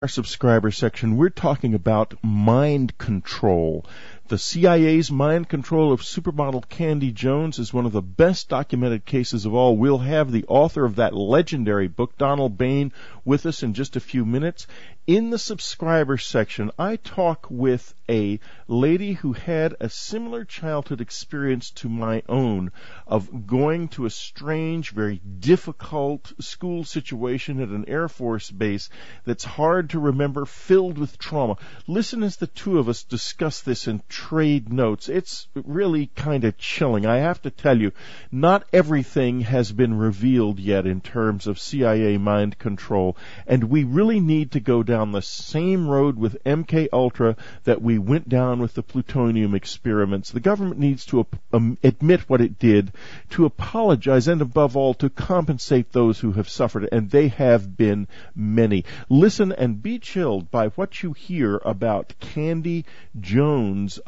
Our subscriber section, we're talking about mind control. The CIA's mind control of supermodel Candy Jones is one of the best documented cases of all. We'll have the author of that legendary book, Donald Bain, with us in just a few minutes. In the subscriber section, I talk with a lady who had a similar childhood experience to my own of going to a strange, very difficult school situation at an Air Force base that's hard to remember, filled with trauma. Listen as the two of us discuss this and trade notes. It's really kind of chilling. I have to tell you, not everything has been revealed yet in terms of CIA mind control, and we really need to go down the same road with MK Ultra that we went down with the plutonium experiments. The government needs to admit what it did, to apologize, and above all, to compensate those who have suffered, and they have been many. Listen and be chilled by what you hear about Candy Jones.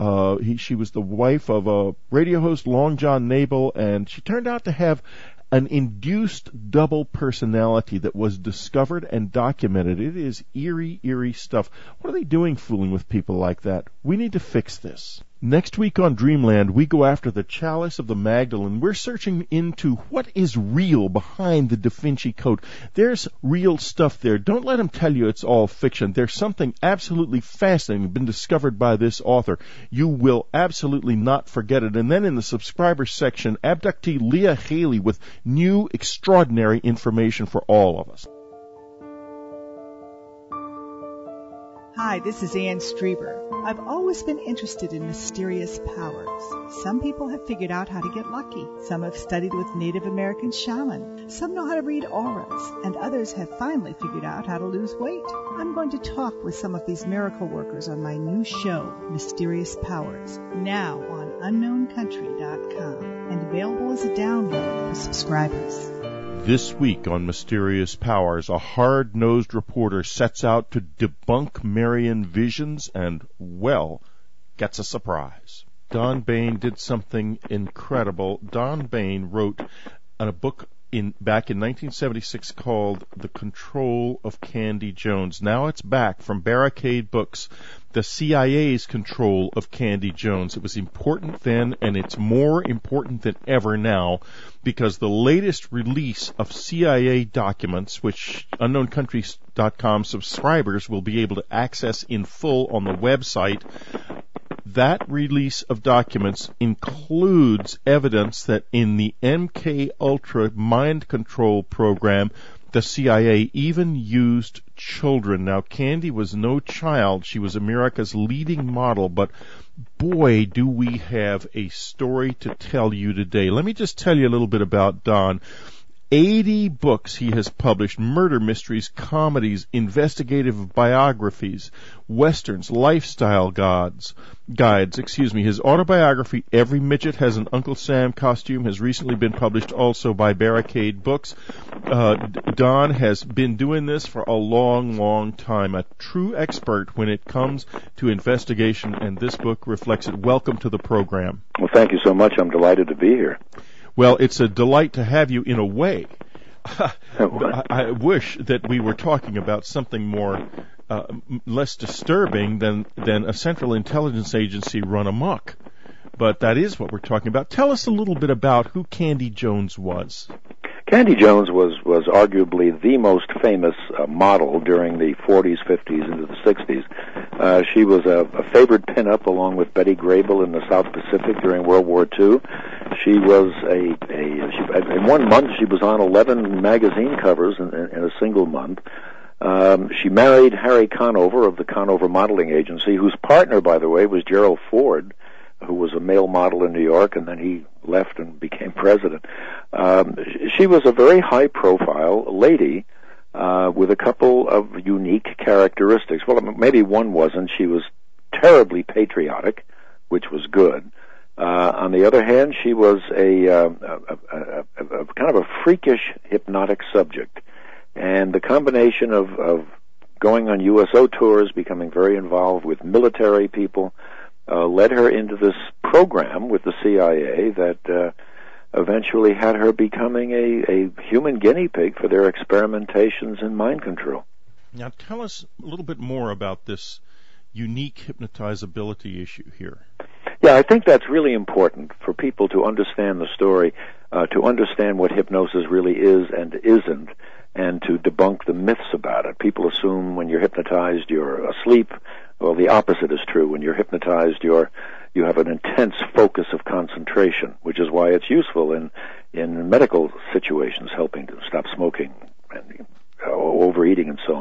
She was the wife of a radio host, Long John Nabel, and she turned out to have an induced double personality that was discovered and documented. It is eerie, eerie stuff. What are they doing fooling with people like that? We need to fix this. Next week on Dreamland, we go after the Chalice of the Magdalene. We're searching into what is real behind the Da Vinci Code. There's real stuff there. Don't let them tell you it's all fiction. There's something absolutely fascinating been discovered by this author. You will absolutely not forget it. And then in the subscriber section, abductee Leah Haley with new extraordinary information for all of us. Hi, this is Ann Strieber. I've always been interested in mysterious powers. Some people have figured out how to get lucky. Some have studied with Native American shamans. Some know how to read auras. And others have finally figured out how to lose weight. I'm going to talk with some of these miracle workers on my new show, Mysterious Powers, now on unknowncountry.com and available as a download for subscribers. This week on Mysterious Powers, a hard-nosed reporter sets out to debunk Marian visions and, well, gets a surprise. Don Bain did something incredible. Don Bain wrote a book back in 1976 called The Control of Candy Jones. Now it's back from Barricade Books, the CIA's control of Candy Jones. It was important then, and it's more important than ever now, because the latest release of CIA documents, which unknowncountries.com subscribers will be able to access in full on the website, that release of documents includes evidence that in the MK Ultra mind control program, the CIA even used children. Now, Candy was no child. She was America's leading model, but boy, do we have a story to tell you today. Let me just tell you a little bit about Don. 80 books he has published: murder mysteries, comedies, investigative biographies, westerns, lifestyle guides. His autobiography, Every Midget Has an Uncle Sam Costume, has recently been published also by Barricade Books. Don has been doing this for a long, long time, a true expert when it comes to investigation, and this book reflects it. Welcome to the program. Well, thank you so much. I'm delighted to be here. Well, it's a delight to have you in a way. I wish that we were talking about something more less disturbing than a Central Intelligence Agency run amok. But that is what we're talking about. Tell us a little bit about who Candy Jones was. Candy Jones was arguably the most famous model during the 40s, 50s, into the 60s. She was a favored pinup along with Betty Grable in the South Pacific during World War II. She was in 1 month she was on 11 magazine covers in a single month. She married Harry Conover of the Conover Modeling Agency, whose partner, by the way, was Gerald Ford, who was a male model in New York, and then he left and became president. She was a very high-profile lady with a couple of unique characteristics. Well, maybe one wasn't. She was terribly patriotic, which was good. On the other hand, she was a kind of a freakish, hypnotic subject. And the combination of going on USO tours, becoming very involved with military people, led her into this program with the CIA that eventually had her becoming a human guinea pig for their experimentations in mind control. Now, tell us a little bit more about this unique hypnotizability issue here. Yeah, I think that's really important for people to understand the story, to understand what hypnosis really is and isn't, and to debunk the myths about it. People assume when you're hypnotized you're asleep. Well, the opposite is true. When you're hypnotized, you have an intense focus of concentration, which is why it's useful in medical situations, helping to stop smoking and overeating and so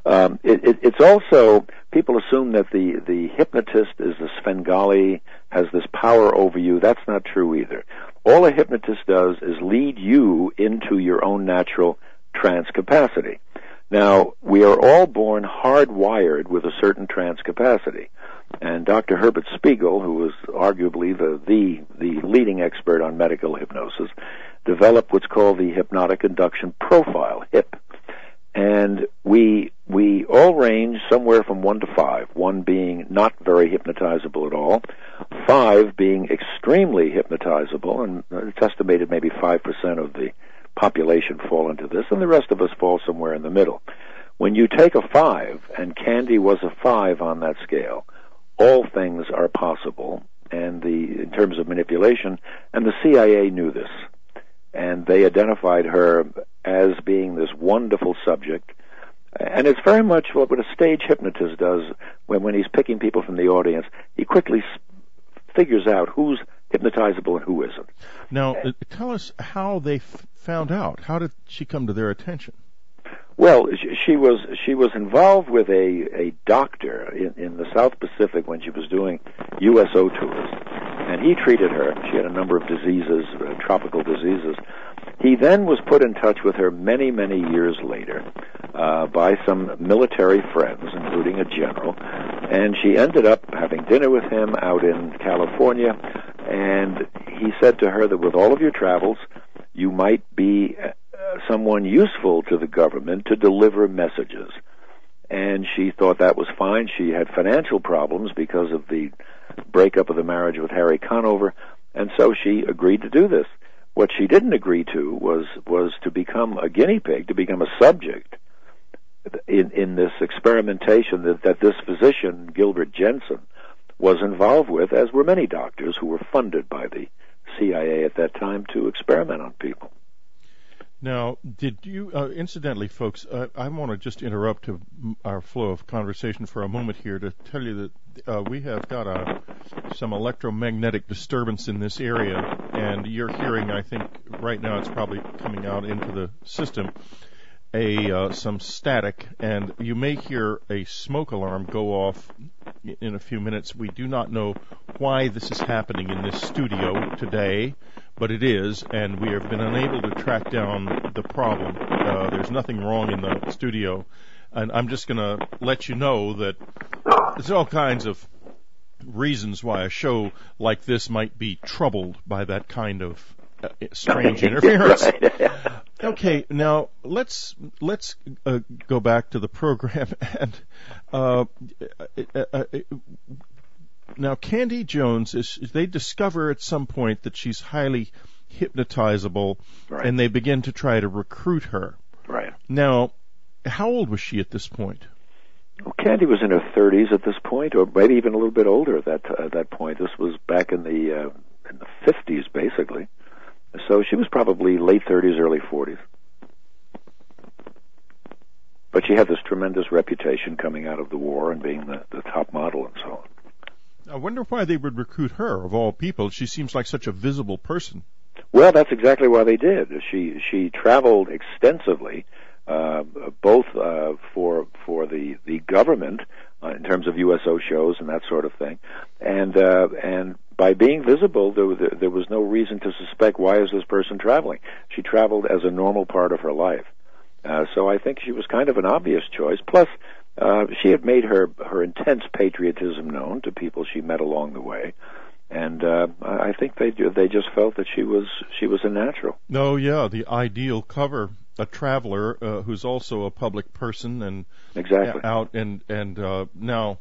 on. It's also, people assume that the hypnotist is the Svengali, has this power over you. That's not true either. All a hypnotist does is lead you into your own natural trance capacity. Now, we are all born hardwired with a certain trance capacity. And Dr. Herbert Spiegel, who was arguably the leading expert on medical hypnosis, developed what's called the hypnotic induction profile, HIP. And we all range somewhere from 1 to 5, 1 being not very hypnotizable at all, 5 being extremely hypnotizable, and it's estimated maybe 5% of the population fall into this, and the rest of us fall somewhere in the middle. When you take a 5, and Candy was a 5 on that scale, all things are possible, and in terms of manipulation, and the CIA knew this. And they identified her as being this wonderful subject. And it's very much what a stage hypnotist does when he's picking people from the audience. He quickly figures out who's hypnotizable and who isn't. Now, tell us how they found out. How did she come to their attention? Well, she was involved with a doctor in the South Pacific when she was doing USO tours, and he treated her. She had a number of diseases, tropical diseases. He then was put in touch with her many, many years later by some military friends, including a general, and she ended up having dinner with him out in California, and he said to her that with all of your travels, you might be someone useful to the government to deliver messages. And she thought that was fine. She had financial problems because of the breakup of the marriage with Harry Conover, and so she agreed to do this. What she didn't agree to was to become a guinea pig, to become a subject in this experimentation that this physician, Gilbert Jensen, was involved with, as were many doctors who were funded by the CIA at that time to experiment on people. Now, did you, incidentally, folks, I want to just interrupt our flow of conversation for a moment here to tell you that we have got some electromagnetic disturbance in this area, and you're hearing, I think, right now it's probably coming out into the system, some static, and you may hear a smoke alarm go off in a few minutes. We do not know why this is happening in this studio today, but it is, and we have been unable to track down the problem. There's nothing wrong in the studio, and I'm just going to let you know that there's all kinds of reasons why a show like this might be troubled by that kind of strange interference. Okay, now let's go back to the program, and now Candy Jones they discover at some point that she's highly hypnotizable, right, and they begin to try to recruit her. Right. Now, how old was she at this point? Well, Candy was in her 30s at this point, or maybe even a little bit older at that point. This was back in the 50s, basically. So she was probably late 30s, early 40s. But she had this tremendous reputation coming out of the war and being the top model and so on. I wonder why they would recruit her, of all people. She seems like such a visible person. Well, that's exactly why they did. She traveled extensively, both for the government in terms of USO shows and that sort of thing, and by being visible, there was no reason to suspect, why is this person traveling? She traveled as a normal part of her life. So I think she was kind of an obvious choice. Plus, she had made her intense patriotism known to people she met along the way, and I think they just felt that she was a natural. No, yeah, the ideal cover, a traveler who's also a public person and exactly out and now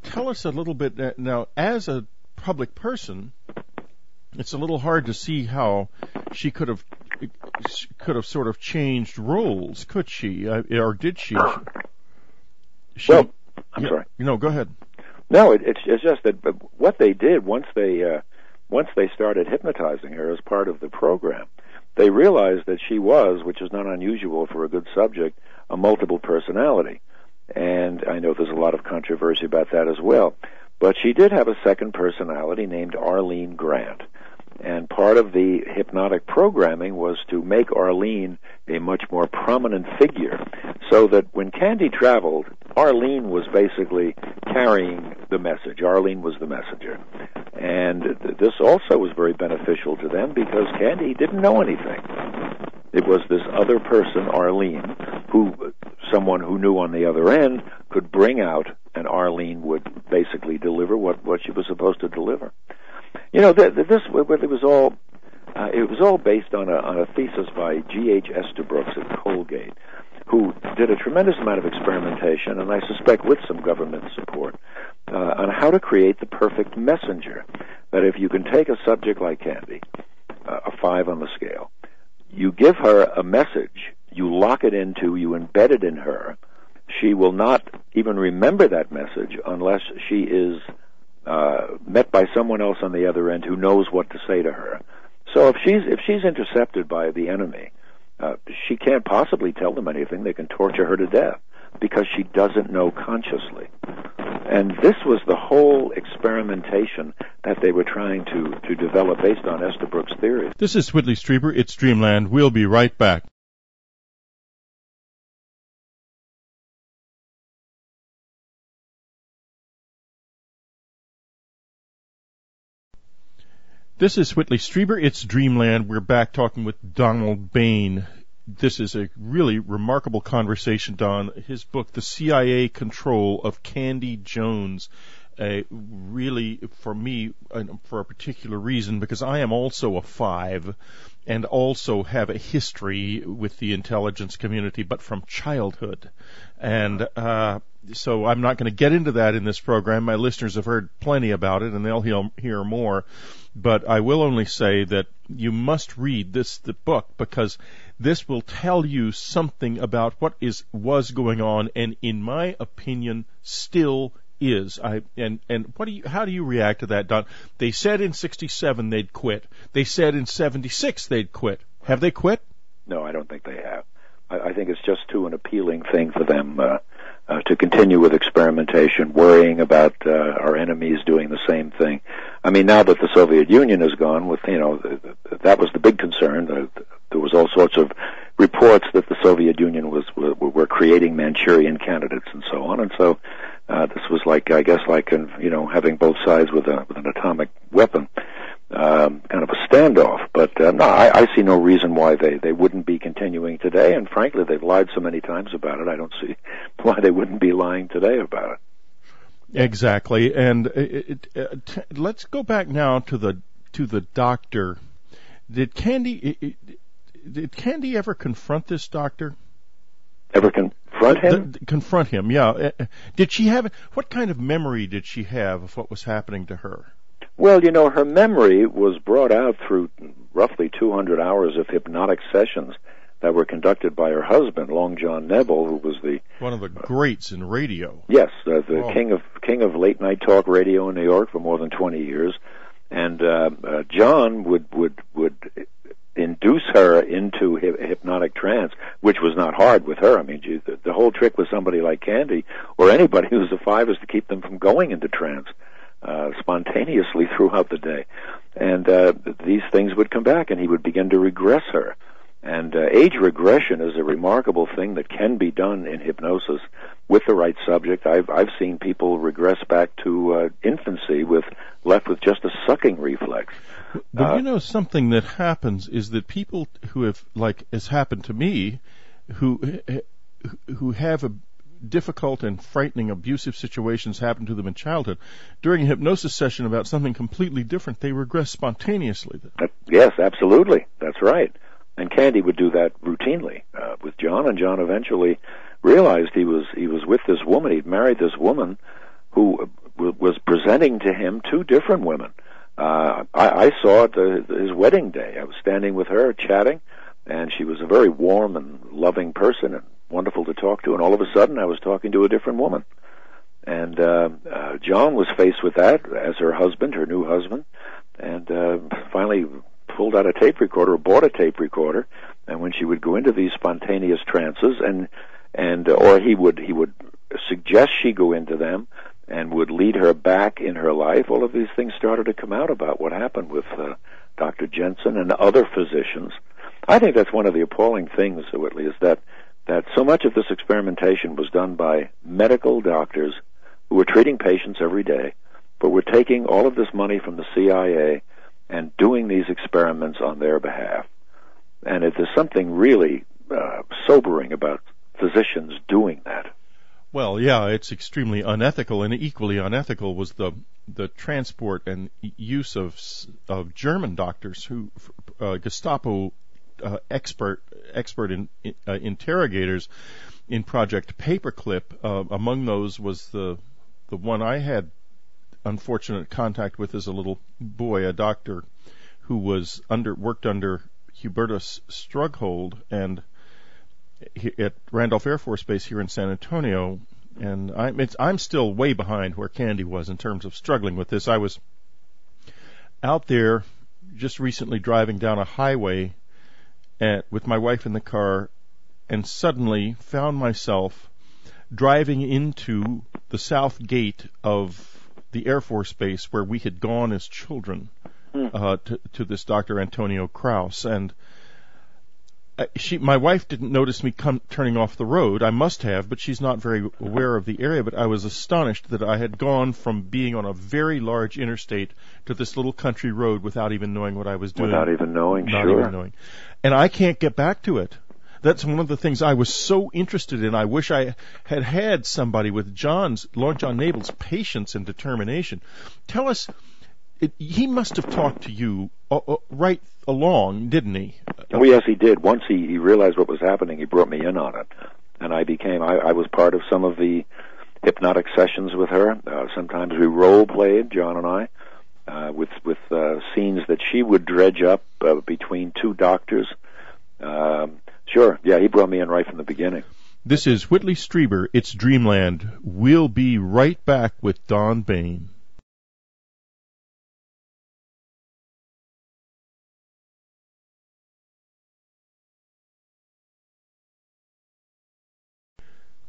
tell us a little bit now, as a public person, it's a little hard to see how she could have could have sort of changed roles, could she? Or did she? Well, I'm sorry. No, go ahead. No, it's just that what they did once they started hypnotizing her as part of the program, they realized that she was, which is not unusual for a good subject, a multiple personality. And I know there's a lot of controversy about that as well. But she did have a second personality named Arlene Grant. And part of the hypnotic programming was to make Arlene a much more prominent figure, so that when Candy traveled, Arlene was basically carrying the message. Arlene was the messenger. And this also was very beneficial to them because Candy didn't know anything. It was this other person, Arlene, who someone who knew on the other end could bring out, and Arlene would basically deliver what she was supposed to deliver. You know, it was all based on a thesis by G.H. Estabrooks at Colgate, who did a tremendous amount of experimentation, and I suspect with some government support, on how to create the perfect messenger. That if you can take a subject like Candy, a 5 on the scale, you give her a message, you lock it into, you embed it in her, she will not even remember that message unless she is met by someone else on the other end who knows what to say to her. So if she's intercepted by the enemy, she can't possibly tell them anything. They can torture her to death because she doesn't know consciously. And this was the whole experimentation that they were trying to develop based on Estabrooks' theories. This is Whitley Strieber. It's Dreamland. We'll be right back. This is Whitley Strieber. It's Dreamland. We're back talking with Donald Bain. This is a really remarkable conversation, Don. His book, The CIA Control of Candy Jones, really, for me, for a particular reason, because I am also a 5 and also have a history with the intelligence community, but from childhood. And so I'm not going to get into that in this program. My listeners have heard plenty about it, and they'll hear more. But I will only say that you must read the book, because this will tell you something about what was going on, and in my opinion, still is. How do you react to that, Don? They said in 1967 they'd quit. They said in 1976 they'd quit. Have they quit? No, I don't think they have. I think it's just too an appealing thing for them to continue with experimentation, worrying about our enemies doing the same thing. I mean, now that the Soviet Union is gone, that was the big concern. There was all sorts of reports that the Soviet Union were creating Manchurian candidates and so on, and so this was like having both sides with an atomic weapon. Kind of a standoff, but no, I see no reason why they wouldn't be continuing today, and frankly, they've lied so many times about it, I don't see why they wouldn't be lying today about it. Exactly, and let's go back now to the doctor. Did Candy ever confront this doctor? Ever confront him? Confront him, yeah. Did she have, what kind of memory did she have of what was happening to her? Well, her memory was brought out through roughly 200 hours of hypnotic sessions that were conducted by her husband, Long John Nebel, who was one of the greats in radio. Yes, the king of late night talk radio in New York for more than 20 years, and John would induce her into hypnotic trance, which was not hard with her. I mean, the whole trick with somebody like Candy or anybody who's a 5 is to keep them from going into trance spontaneously throughout the day. And these things would come back, and he would begin to regress her. And age regression is a remarkable thing that can be done in hypnosis with the right subject. I've seen people regress back to infancy left with just a sucking reflex. But something that happens is that people who have, like has happened to me, who have a difficult and frightening abusive situations happen to them in childhood, during a hypnosis session about something completely different, they regress spontaneously. Yes, absolutely. That's right. And Candy would do that routinely with John, and John eventually realized he was with this woman. He'd married this woman who was presenting to him 2 different women. I saw it his wedding day. I was standing with her chatting, and she was a very warm and loving person and wonderful to talk to, and all of a sudden I was talking to a different woman. And John was faced with that as her husband, her new husband, and finally pulled out a tape recorder, or bought a tape recorder, and when she would go into these spontaneous trances, or he would suggest she go into them, and would lead her back in her life, all of these things started to come out about what happened with Dr. Jensen and other physicians. I think that's one of the appalling things, Whitley, is that so much of this experimentation was done by medical doctors who were treating patients every day, but were taking all of this money from the CIA and doing these experiments on their behalf. And there's something really sobering about physicians doing that. Well, yeah, it's extremely unethical, and equally unethical was the transport and use of German doctors who Gestapo expert interrogators in Project Paperclip. Among those was the one I had unfortunate contact with as a little boy, a doctor who was worked under Hubertus Strughold and at Randolph Air Force Base here in San Antonio, and I'm still way behind where Candy was in terms of struggling with this. I was out there just recently driving down a highway with my wife in the car, and suddenly found myself driving into the south gate of the Air Force Base where we had gone as children to this Dr. Antonio Kraus, and my wife didn't notice me turning off the road. I must have, but she's not very aware of the area. But I was astonished that I had gone from being on a very large interstate to this little country road without even knowing what I was doing. Without even knowing, Not even knowing. And I can't get back to it. That's one of the things I was so interested in. I wish I had somebody with Lord John Nable's patience and determination. Tell us, he must have talked to you right along, didn't he? Oh, yes, he did. Once he realized what was happening, he brought me in on it. And I was part of some of the hypnotic sessions with her. Sometimes we role-played, John and I, with scenes that she would dredge up between two doctors. Sure, yeah, he brought me in right from the beginning. This is Whitley Strieber, It's Dreamland. We'll be right back with Don Bain.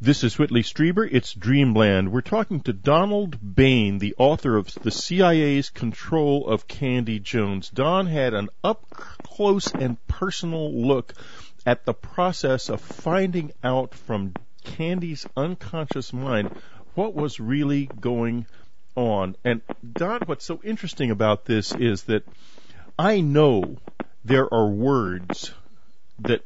This is Whitley Strieber, It's Dreamland. We're talking to Donald Bain, the author of The CIA's Control of Candy Jones. Don had an up-close and personal look at the process of finding out from Candy's unconscious mind what was really going on. And Don, what's so interesting about this is that I know there are words that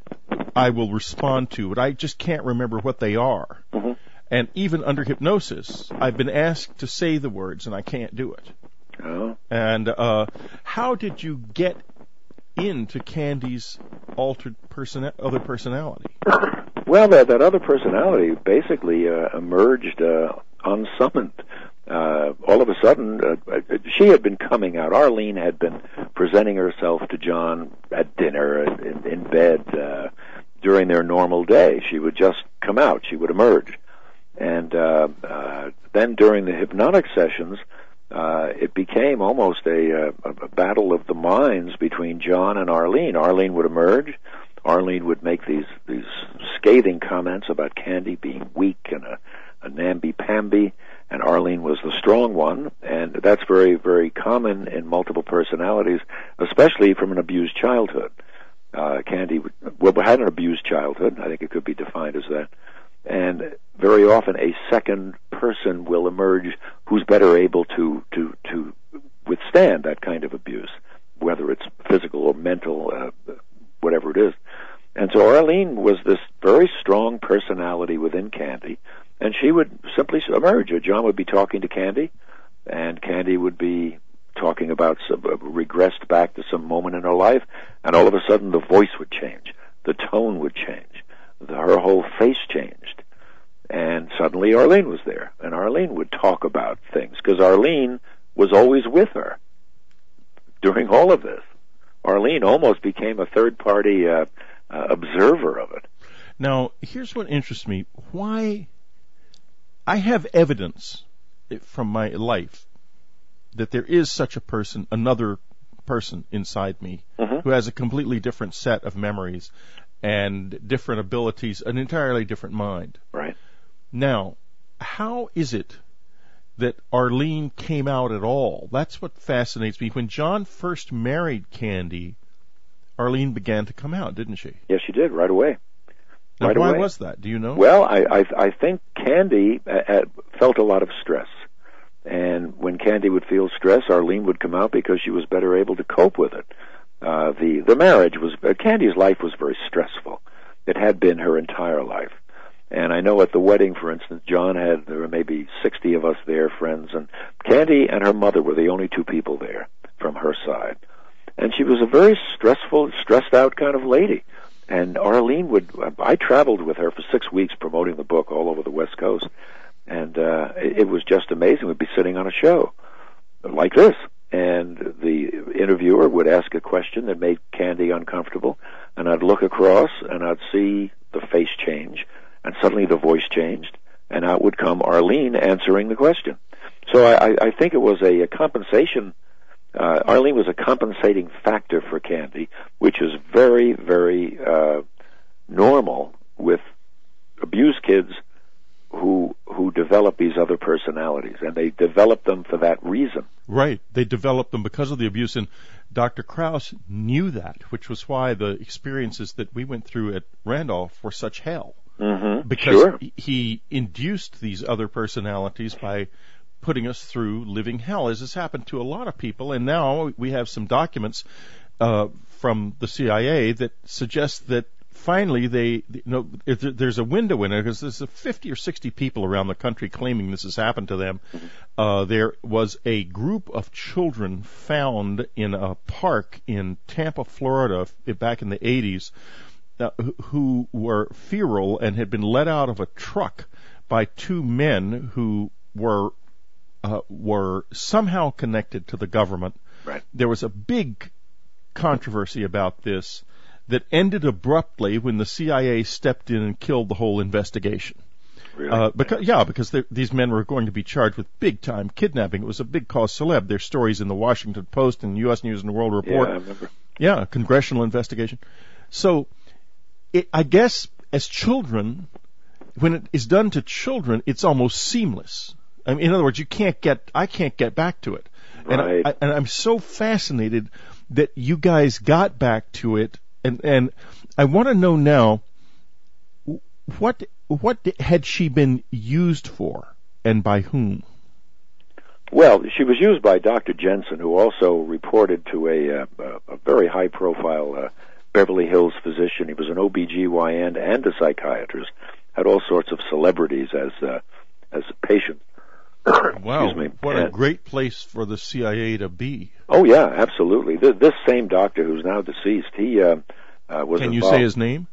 I will respond to, but I just can't remember what they are. Mm-hmm. And even under hypnosis, I've been asked to say the words, and I can't do it. Oh. And how did you get into Candy's altered other personality? Well, that other personality basically emerged unsummoned. All of a sudden, she had been coming out. Arlene had been presenting herself to John at dinner, in bed, during their normal day. She would just come out. She would emerge. And then during the hypnotic sessions, it became almost a battle of the minds between John and Arlene. Arlene would emerge. Arlene would make these scathing comments about Candy being weak and a namby-pamby, and Arlene was the strong one, and that's very, very common in multiple personalities, especially from an abused childhood. Candy had an abused childhood. I think it could be defined as that. And very often a second person will emerge who's better able to withstand that kind of abuse, whether it's physical or mental, whatever it is. And so Arlene was this very strong personality within Candy, and she would simply emerge. John would be talking to Candy, and Candy would be talking about regressed back to some moment in her life, and all of a sudden the voice would change, the tone would change, her whole face changed, and suddenly Arlene was there, and Arlene would talk about things, because Arlene was always with her during all of this. Arlene almost became a third-party observer of it. Now, here's what interests me. Why I have evidence from my life that there is such a person, another person inside me, who has a completely different set of memories and different abilities, an entirely different mind. Right. Now, how is it that Arlene came out at all? That's what fascinates me. When John first married Candy, Arlene began to come out, didn't she? Yes, she did, right away. Now, right why away. was that? Do you know? Well, I think Candy felt a lot of stress. And when Candy would feel stress, Arlene would come out because she was better able to cope with it. The marriage was, Candy's life was very stressful. It had been her entire life. And I know at the wedding, for instance, there were maybe 60 of us there, friends, and Candy and her mother were the only two people there from her side. And she was a very stressed out kind of lady. And Arlene I traveled with her for 6 weeks promoting the book all over the West Coast. And it was just amazing. We'd be sitting on a show like this, and the interviewer would ask a question that made Candy uncomfortable, and I'd look across, and I'd see the face change, and suddenly the voice changed, and out would come Arlene answering the question. So I think it was a compensation. Arlene was a compensating factor for Candy, which is very, very normal with abused kids who develop these other personalities, and they develop them for that reason. Right. They develop them because of the abuse, and Dr. Krauss knew that, which was why the experiences that we went through at Randolph were such hell. Mm-hmm. Because sure. He induced these other personalities by putting us through living hell, as has happened to a lot of people, and now we have some documents from the CIA that suggest that finally, there's a window in it, because there's 50 or 60 people around the country claiming this has happened to them. There was a group of children found in a park in Tampa, Florida, back in the 80s, who were feral and had been let out of a truck by two men who were somehow connected to the government. Right. There was a big controversy about this that ended abruptly when the CIA stepped in and killed the whole investigation. Really? Because these men were going to be charged with big-time kidnapping. It was a big cause celeb. There's stories in the Washington Post and U.S. News and World Report. Yeah, I remember. Yeah, a congressional investigation. So, I guess as children, when it is done to children, it's almost seamless. I mean, in other words, I can't get back to it. Right. And I'm so fascinated that you guys got back to it. And I want to know now, what had she been used for, and by whom? Well, she was used by Dr. Jensen, who also reported to a very high-profile Beverly Hills physician. He was an OBGYN and a psychiatrist, had all sorts of celebrities as patients. Wow, Excuse me. What a great place for the CIA to be. Oh, yeah, absolutely. This same doctor, who's now deceased, he was Can involved. you say his name?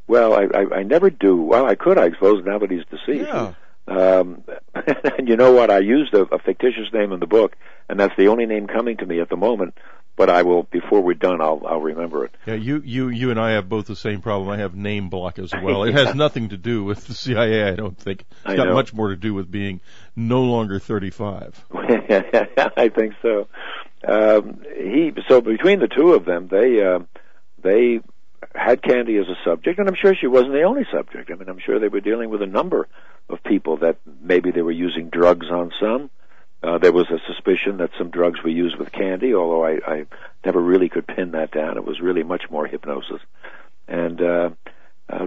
Well, I never do. Well, I could, I suppose, now that he's deceased. Yeah. And you know what? I used a fictitious name in the book, and that's the only name coming to me at the moment. But I will, before we're done, I'll remember it. Yeah, you and I have both the same problem. I have name block as well. It has nothing to do with the CIA, I don't think. It's got much more to do with being no longer 35. I think so. So between the two of them, they had Candy as a subject, and I'm sure she wasn't the only subject. I mean, I'm sure they were dealing with a number of people that maybe they were using drugs on some. There was a suspicion that some drugs were used with Candy, although I never really could pin that down. It was really much more hypnosis. And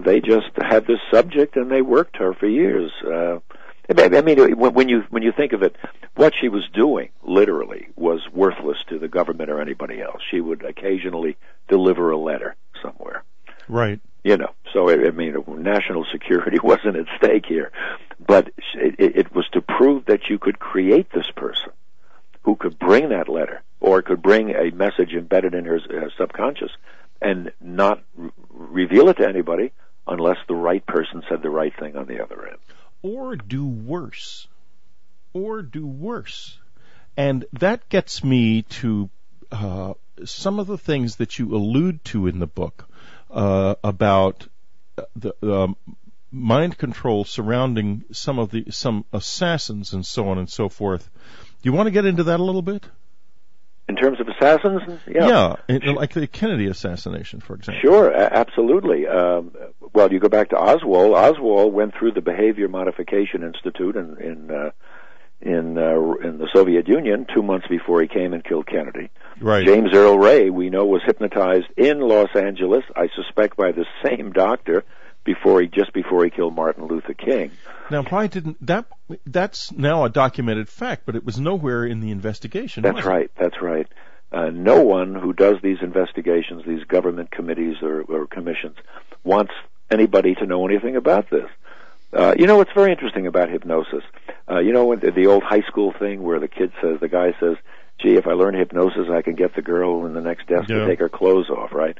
they just had this subject, and they worked her for years. I mean, when you think of it, what she was doing, literally, was worthless to the government or anybody else. She would occasionally deliver a letter somewhere. Right. You know, so, I mean, national security wasn't at stake here. But it was to prove that you could create this person who could bring that letter, or could bring a message embedded in her subconscious, and not reveal it to anybody unless the right person said the right thing on the other end. Or do worse. And that gets me to some of the things that you allude to in the book. about the mind control surrounding some assassins and so on and so forth. Do you want to get into that a little bit? In terms of assassins? Yeah, like the Kennedy assassination, for example. Sure, absolutely. Well, you go back to Oswald. Oswald went through the Behavior Modification Institute in the Soviet Union 2 months before he came and killed Kennedy. Right. James Earl Ray, we know, was hypnotized in Los Angeles, I suspect by the same doctor, just before he killed Martin Luther King. Now, why didn't that's now a documented fact, but it was nowhere in the investigation. That's right. No one who does these investigations, these government committees or commissions, wants anybody to know anything about this. What's very interesting about hypnosis, the old high school thing where the guy says, gee, if I learn hypnosis, I can get the girl in the next desk to take her clothes off, right?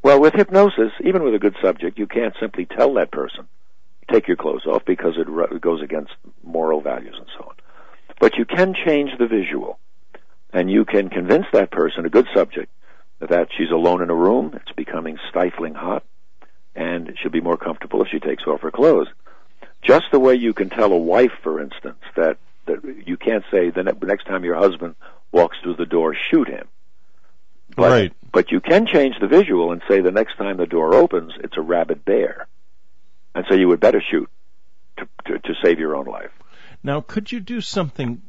Well, with hypnosis, even with a good subject, you can't simply tell that person, take your clothes off, because it goes against moral values and so on. But you can change the visual, and you can convince that person, a good subject, that she's alone in a room, it's becoming stifling hot, and she'll be more comfortable if she takes off her clothes. Just the way you can tell a wife, for instance, that you can't say the next time your husband walks through the door, shoot him. Right. But you can change the visual and say the next time the door opens, it's a rabid bear. And so you would better shoot to save your own life. Now, could you do something?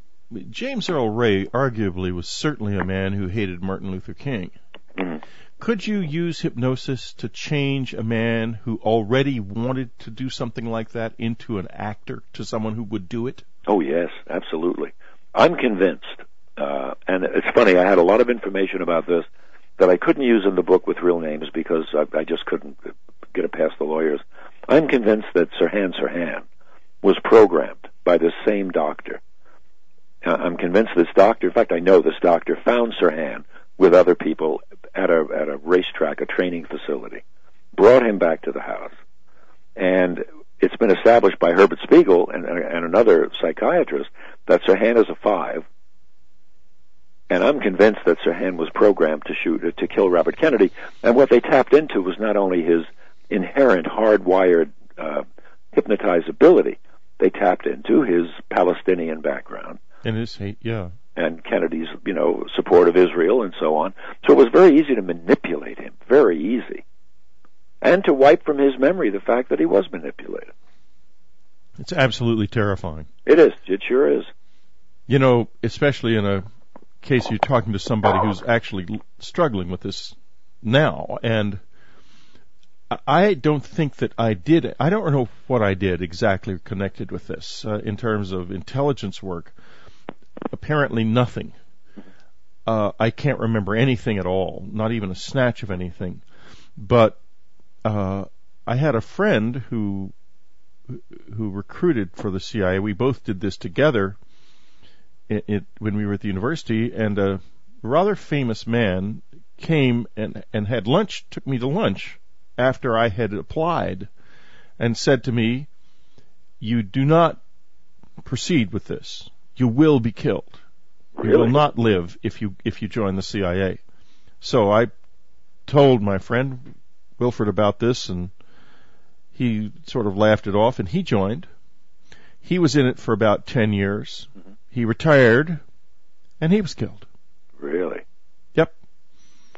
James Earl Ray arguably was certainly a man who hated Martin Luther King. Mm-hmm. Could you use hypnosis to change a man who already wanted to do something like that into an actor, to someone who would do it? Oh, yes, absolutely. I'm convinced, and it's funny, I had a lot of information about this that I couldn't use in the book with real names because I just couldn't get it past the lawyers. I'm convinced that Sirhan was programmed by the same doctor. I'm convinced this doctor, in fact, I know this doctor, found Sirhan with other people at a racetrack, a training facility, brought him back to the house, and it's been established by Herbert Spiegel and another psychiatrist that Sirhan is a 5, and I'm convinced that Sirhan was programmed to kill Robert Kennedy, and what they tapped into was not only his inherent hardwired hypnotizability, they tapped into his Palestinian background. And his hate, yeah. And Kennedy's, support of Israel and so on. So it was very easy to manipulate him, very easy. And to wipe from his memory the fact that he was manipulated. It's absolutely terrifying. It is. It sure is. Especially in a case you're talking to somebody who's actually struggling with this now. And I don't think that I did it. I don't know what I did exactly connected with this in terms of intelligence work. Apparently nothing. I can't remember anything at all, not even a snatch of anything. But I had a friend who recruited for the CIA. We both did this together when we were at the university, and a rather famous man came and had lunch, took me to lunch after I had applied, and said to me, "You do not proceed with this. You will be killed. Really? You will not live if you join the CIA." So I told my friend Wilfred about this, and he sort of laughed it off, and he joined. He was in it for about 10 years. Mm-hmm. He retired, and he was killed. Really? Yep.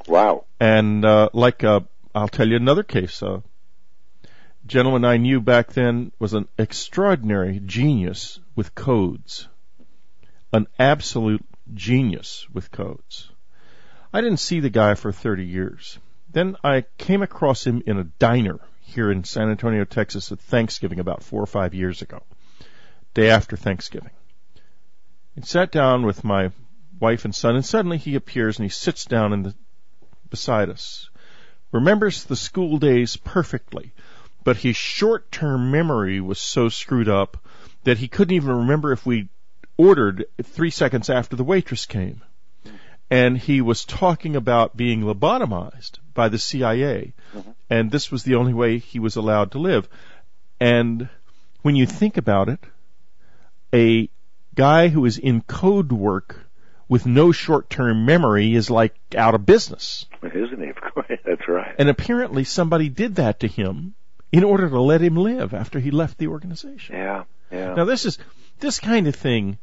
Wow. And I'll tell you another case. A gentleman I knew back then was an extraordinary genius with codes. An absolute genius with codes. I didn't see the guy for 30 years. Then I came across him in a diner here in San Antonio, Texas at Thanksgiving about 4 or 5 years ago, day after Thanksgiving. I sat down with my wife and son, and suddenly he appears and he sits down beside us. Remembers the school days perfectly, but his short-term memory was so screwed up that he couldn't even remember if we ordered 3 seconds after the waitress came. And he was talking about being lobotomized by the CIA, and this was the only way he was allowed to live. And when you think about it, a guy who is in code work with no short-term memory is like out of business. Isn't he, of course? That's right. And apparently somebody did that to him in order to let him live after he left the organization. Yeah. Now this kind of thing,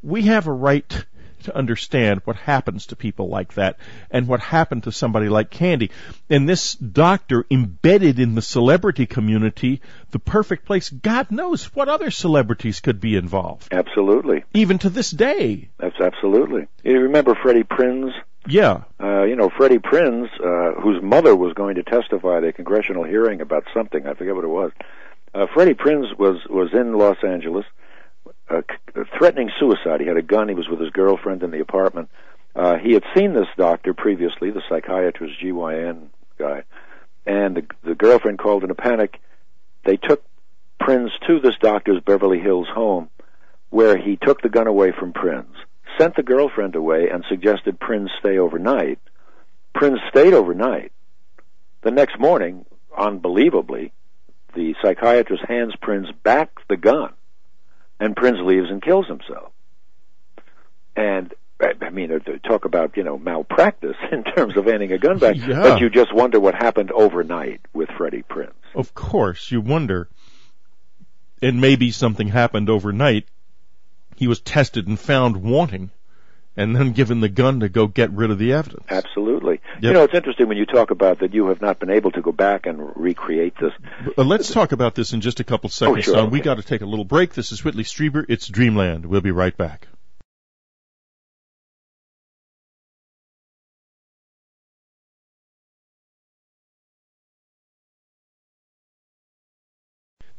we have a right to understand what happens to people like that and what happened to somebody like Candy. And this doctor, embedded in the celebrity community, the perfect place. God knows what other celebrities could be involved. Absolutely. Even to this day. That's absolutely. You remember Freddie Prinze? Yeah. Freddie Prinze, whose mother was going to testify at a congressional hearing about something. I forget what it was. Freddie Prinze was in Los Angeles, threatening suicide. He had a gun. He was with his girlfriend in the apartment. He had seen this doctor previously, the psychiatrist, GYN guy, and the girlfriend called in a panic. They took Prinze to this doctor's Beverly Hills home, where he took the gun away from Prinze, sent the girlfriend away, and suggested Prinze stay overnight. Prinze stayed overnight. The next morning, unbelievably, the psychiatrist hands Prinze back the gun, and Prinze leaves and kills himself. And, I mean, talk about, malpractice in terms of handing a gun back, yeah. But you just wonder what happened overnight with Freddie Prinze. Of course, you wonder. And maybe something happened overnight. He was tested and found wanting, and then given the gun to go get rid of the evidence. Absolutely. Yep. It's interesting when you talk about that you have not been able to go back and recreate this. Let's talk about this in just a couple seconds. Sure, okay. We got to take a little break. This is Whitley Strieber. It's Dreamland. We'll be right back.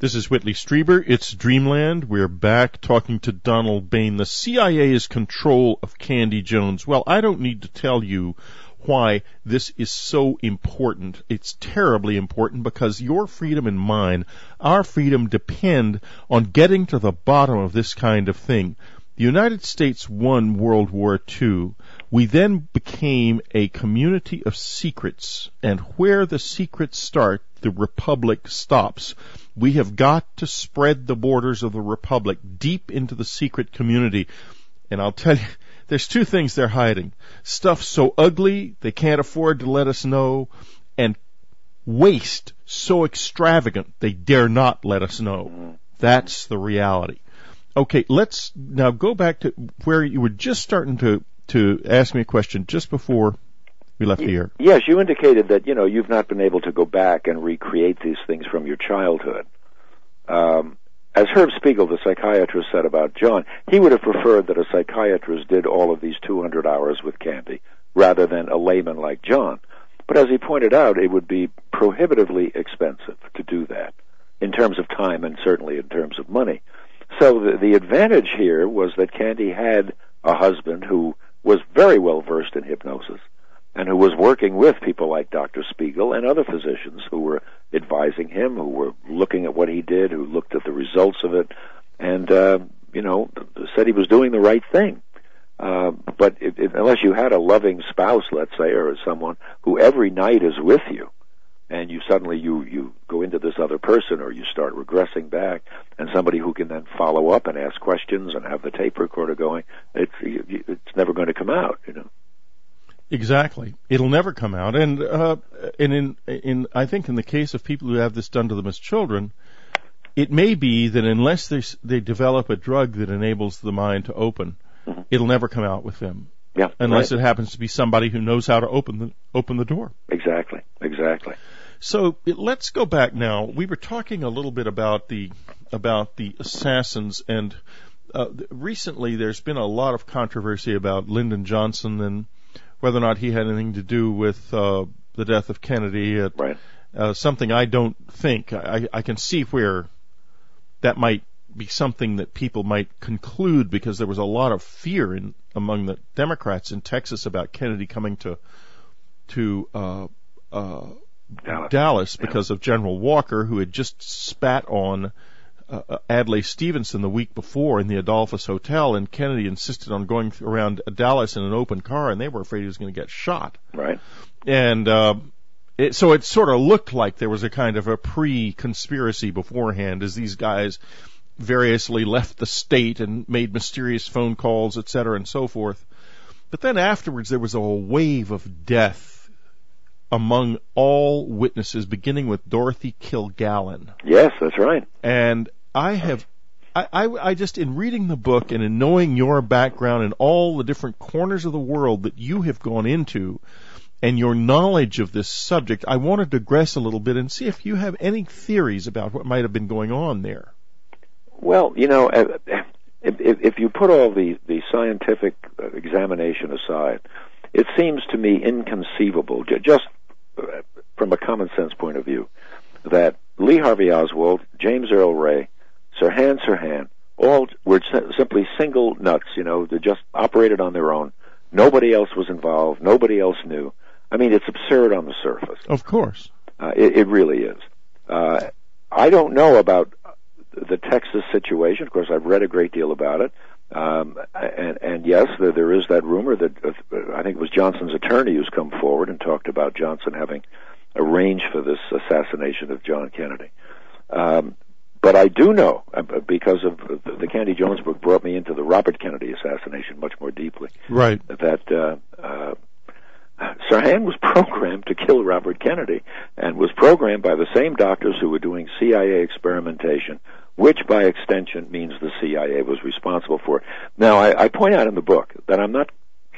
This is Whitley Strieber. It's Dreamland. We're back talking to Donald Bain. The CIA's control of Candy Jones. Well, I don't need to tell you why this is so important. It's terribly important because your freedom and mine, our freedom, depend on getting to the bottom of this kind of thing. The United States won World War II. We then became a community of secrets, and where the secrets start, the republic stops. We have got to spread the borders of the republic deep into the secret community. And I'll tell you, there's two things they're hiding. Stuff so ugly they can't afford to let us know, and waste so extravagant they dare not let us know. That's the reality. Okay, let's now go back to where you were just starting to ask me a question just before we left the air. Yes, you indicated that, you've not been able to go back and recreate these things from your childhood. As Herb Spiegel, the psychiatrist, said about John, he would have preferred that a psychiatrist did all of these 200 hours with Candy rather than a layman like John. But as he pointed out, it would be prohibitively expensive to do that in terms of time and certainly in terms of money. So the advantage here was that Candy had a husband who was very well versed in hypnosis and who was working with people like Dr. Spiegel and other physicians who were advising him, who were looking at what he did, who looked at the results of it, and, said he was doing the right thing. But unless you had a loving spouse, let's say, or someone who every night is with you, and you suddenly you go into this other person, or you start regressing back, and somebody who can then follow up and ask questions and have the tape recorder going, it's never going to come out, Exactly. It'll never come out. And I think in the case of people who have this done to them as children, it may be that unless they develop a drug that enables the mind to open, it'll never come out with them. Yeah. Unless it happens to be somebody who knows how to open the door. Exactly. So let's go back now. We were talking a little bit about the assassins, and recently there's been a lot of controversy about Lyndon Johnson and whether or not he had anything to do with the death of Kennedy. Right. Something I don't think. I can see where that might be something that people might conclude, because there was a lot of fear among the Democrats in Texas about Kennedy coming to Dallas because of General Walker, who had just spat on Adlai Stevenson the week before in the Adolphus Hotel, and Kennedy insisted on going around Dallas in an open car, and they were afraid he was going to get shot. Right. And so it sort of looked like there was a kind of a pre-conspiracy beforehand, as these guys variously left the state and made mysterious phone calls, etc., and so forth. But then afterwards there was a wave of death among all witnesses, beginning with Dorothy Kilgallen. Yes, that's right. And I just, in reading the book and in knowing your background and all the different corners of the world that you have gone into and your knowledge of this subject, I want to digress a little bit and see if you have any theories about what might have been going on there. Well, if you put all the scientific examination aside, it seems to me inconceivable, just from a common sense point of view, that Lee Harvey Oswald, James Earl Ray, Sirhan Sirhan, all were simply single nuts, they just operated on their own. Nobody else was involved. Nobody else knew. I mean, it's absurd on the surface. Of course. It really is. I don't know about the Texas situation. Of course, I've read a great deal about it. And yes, there is that rumor that I think it was Johnson's attorney who's come forward and talked about Johnson having arranged for this assassination of John Kennedy. But I do know, because of the Candy Jones book brought me into the Robert Kennedy assassination much more deeply. Right. That Sirhan was programmed to kill Robert Kennedy, and was programmed by the same doctors who were doing CIA experimentation, which by extension means the CIA was responsible for it. Now, I point out in the book that I'm not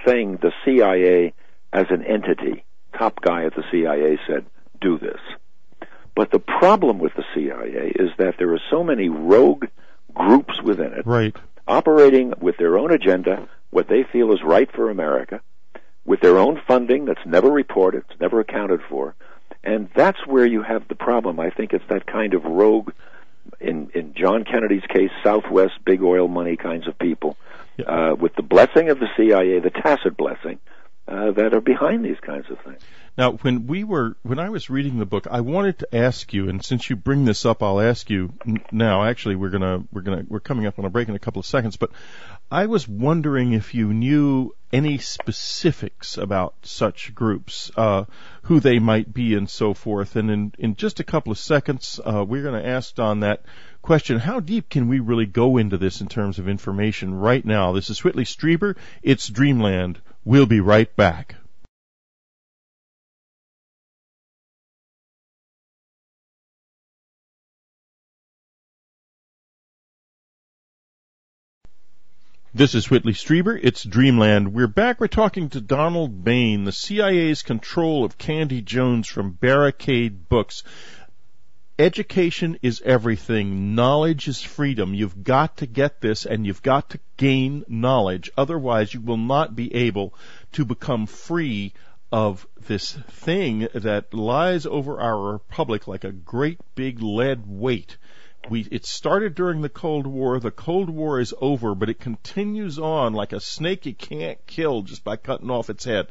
saying the CIA as an entity, top guy at the CIA said, do this. But the problem with the CIA is that there are so many rogue groups within it, right, operating with their own agenda, what they feel is right for America, with their own funding that's never reported, it's never accounted for. And that's where you have the problem. I think it's that kind of rogue, in John Kennedy's case, Southwest, big oil money kinds of people, with the blessing of the CIA, the tacit blessing, that are behind these kinds of things. Now, when I was reading the book, I wanted to ask you, and since you bring this up, I'll ask you now. Actually, we're coming up on a break in a couple of seconds, but I was wondering if you knew any specifics about such groups, who they might be and so forth. And in just a couple of seconds, we're going to ask Don that question. How deep can we really go into this in terms of information right now? This is Whitley Strieber. It's Dreamland. We'll be right back. This is Whitley Strieber. It's Dreamland. We're back. We're talking to Donald Bain, the CIA's control of Candy Jones from Barricade Books. Education is everything. Knowledge is freedom. You've got to get this, and you've got to gain knowledge. Otherwise, you will not be able to become free of this thing that lies over our republic like a great big lead weight. It started during the Cold War. The Cold War is over, but it continues on like a snake you can't kill just by cutting off its head.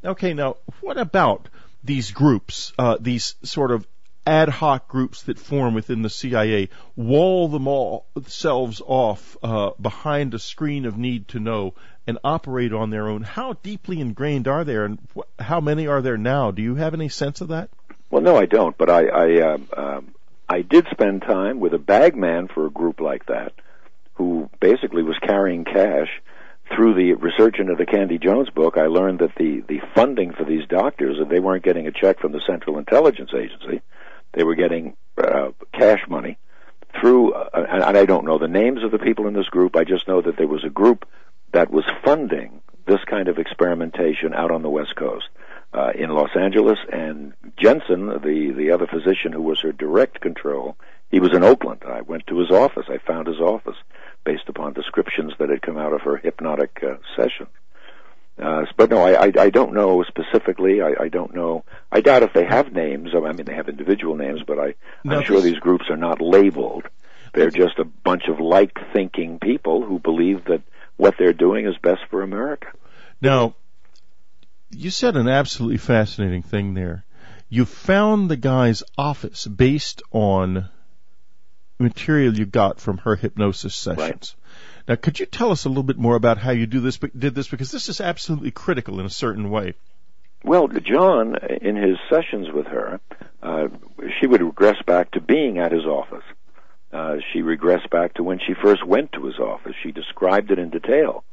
Okay, now, what about these groups, these sort of ad hoc groups that form within the CIA, wall themselves off behind a screen of need to know and operate on their own? How deeply ingrained are there, and how many are there now? Do you have any sense of that? Well, no, I don't, but I did spend time with a bagman for a group like that, who basically was carrying cash. Through the research into the Candy Jones book, I learned that the funding for these doctors, they weren't getting a check from the Central Intelligence Agency. They were getting cash money through, and I don't know the names of the people in this group. I just know that there was a group that was funding this kind of experimentation out on the West Coast. In Los Angeles, and Jensen, the other physician who was her direct control, he was in Oakland. I went to his office. I found his office based upon descriptions that had come out of her hypnotic session. But no, I don't know specifically. I don't know. I doubt if they have names. I mean, they have individual names, but I'm sure these groups are not labeled. They're just a bunch of like-thinking people who believe that what they're doing is best for America. Now, you said an absolutely fascinating thing there. You found the guy's office based on material you got from her hypnosis sessions. Right. Now, could you tell us a little bit more about how you did this? Because this is absolutely critical in a certain way. Well, John, in his sessions with her, she would regress back to being at his office. She regressed back to when she first went to his office. She described it in detail.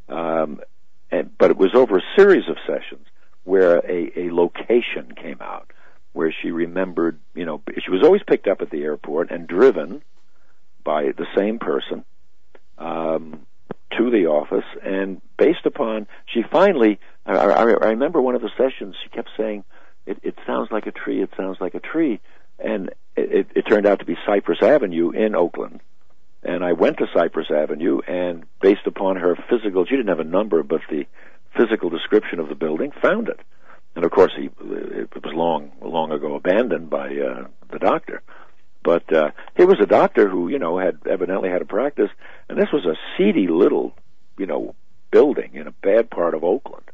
But it was over a series of sessions where a location came out, where she remembered, she was always picked up at the airport and driven by the same person to the office, and based upon, she finally, I remember one of the sessions, she kept saying, it sounds like a tree, it sounds like a tree, and it turned out to be Cypress Avenue in Oakland. And I went to Cypress Avenue, and based upon her physical, she didn't have a number, but the physical description of the building, found it. And of course, it was long ago abandoned by the doctor. But he was a doctor who, had evidently had a practice, and this was a seedy little, building in a bad part of Oakland,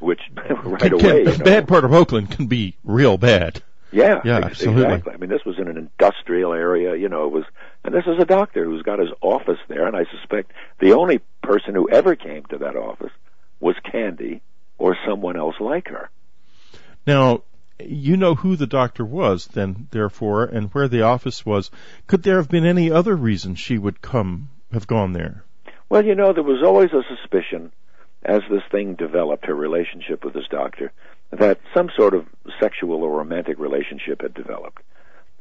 which away. A bad part of Oakland can be real bad. Yeah, absolutely. Exactly. I mean, this was in an industrial area, it was, and this is a doctor who's got his office there, and I suspect the only person who ever came to that office was Candy or someone else like her. Now, you know who the doctor was then, therefore, and where the office was. Could there have been any other reason she would have gone there? Well, there was always a suspicion as this thing developed, her relationship with this doctor, that some sort of sexual or romantic relationship had developed.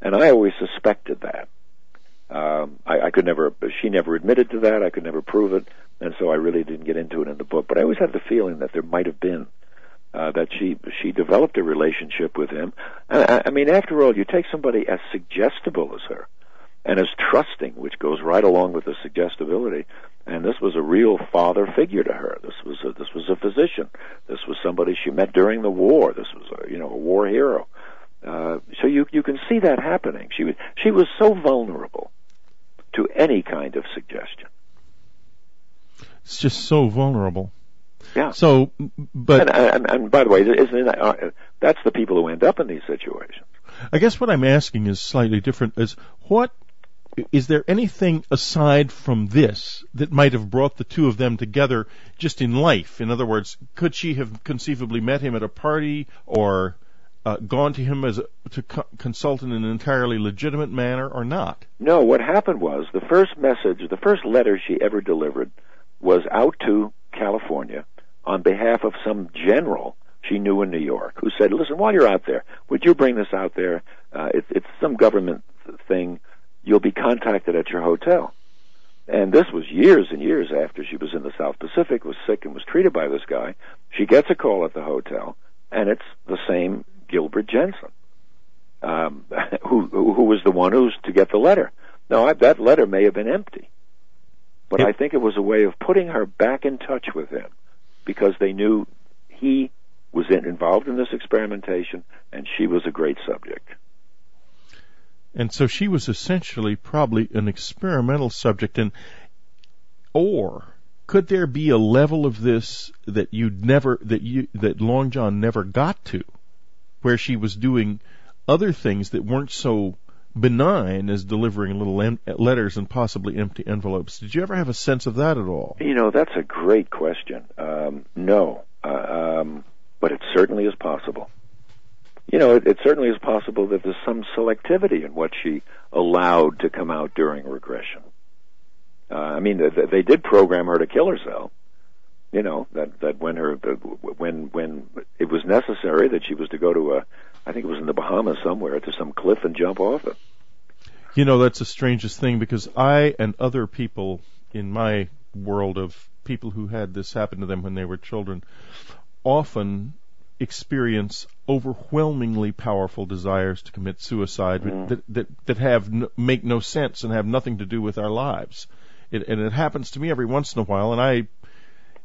And I always suspected that. She never admitted to that, I could never prove it, and so I really didn't get into it in the book. But I always had the feeling that there might have been, that she developed a relationship with him. I mean, after all, you take somebody as suggestible as her, and as trusting, which goes right along with the suggestibility, and this was a real father figure to her. This was a physician. This was somebody she met during the war. This was a war hero. So you can see that happening. She was so vulnerable to any kind of suggestion. It's just so vulnerable. Yeah. So, but and by the way, that's the people who end up in these situations. I guess what I'm asking is slightly different. Is there anything aside from this that might have brought the two of them together just in life? In other words, could she have conceivably met him at a party or gone to him to consult in an entirely legitimate manner or not? No, what happened was the first letter she ever delivered was out to California on behalf of some general she knew in New York who said, listen, while you're out there, would you bring this out there? It's some government thing. You'll be contacted at your hotel. And this was years and years after she was in the South Pacific, was sick, and was treated by this guy. She gets a call at the hotel, and it's the same Gilbert Jensen, who was the one who's to get the letter. Now, that letter may have been empty, but I think it was a way of putting her back in touch with him, because they knew he was involved in this experimentation, and she was a great subject. And so she was essentially probably an experimental subject, or could there be a level of this that that Long John never got to, where she was doing other things that weren't so benign as delivering little letters and possibly empty envelopes? Did you ever have a sense of that at all? That's a great question. No, but it certainly is possible. It certainly is possible that there's some selectivity in what she allowed to come out during regression. They did program her to kill herself. That when it was necessary, that she was to go to I think it was in the Bahamas somewhere, to some cliff and jump off it. That's the strangest thing, because I and other people in my world of people who had this happen to them when they were children often experience overwhelmingly powerful desires to commit suicide that make no sense and have nothing to do with our lives. And it happens to me every once in a while, and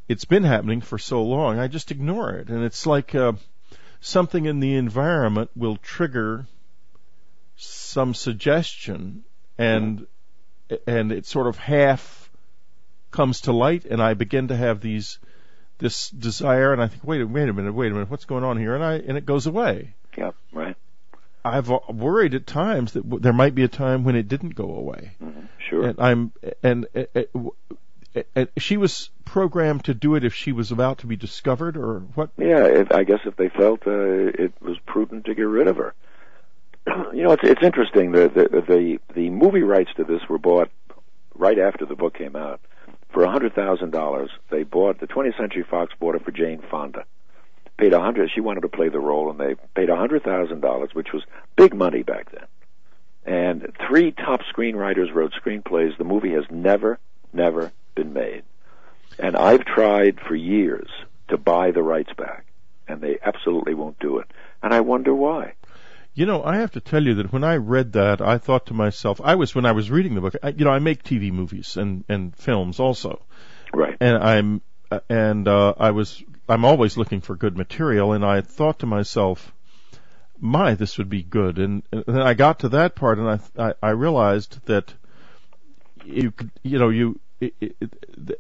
it's been happening for so long, I just ignore it. And it's like something in the environment will trigger some suggestion, and it sort of half comes to light, and I begin to have this desire, and I think, wait a minute, what's going on here? And it goes away. Yeah, right. I've worried at times that there might be a time when it didn't go away. Mm-hmm. Sure. And she was programmed to do it if she was about to be discovered, or what? Yeah, I guess if they felt it was prudent to get rid of her. It's interesting. The movie rights to this were bought right after the book came out. For $100,000, the 20th Century Fox bought it for Jane Fonda. She wanted to play the role, and they paid $100,000, which was big money back then. And 3 top screenwriters wrote screenplays. The movie has never been made. And I've tried for years to buy the rights back, and they absolutely won't do it. And I wonder why. You know, I have to tell you that when I read that, I thought to myself, when I was reading the book, I make TV movies and films also. Right. And I'm always looking for good material, and I thought to myself, this would be good. And then I got to that part, and I realized that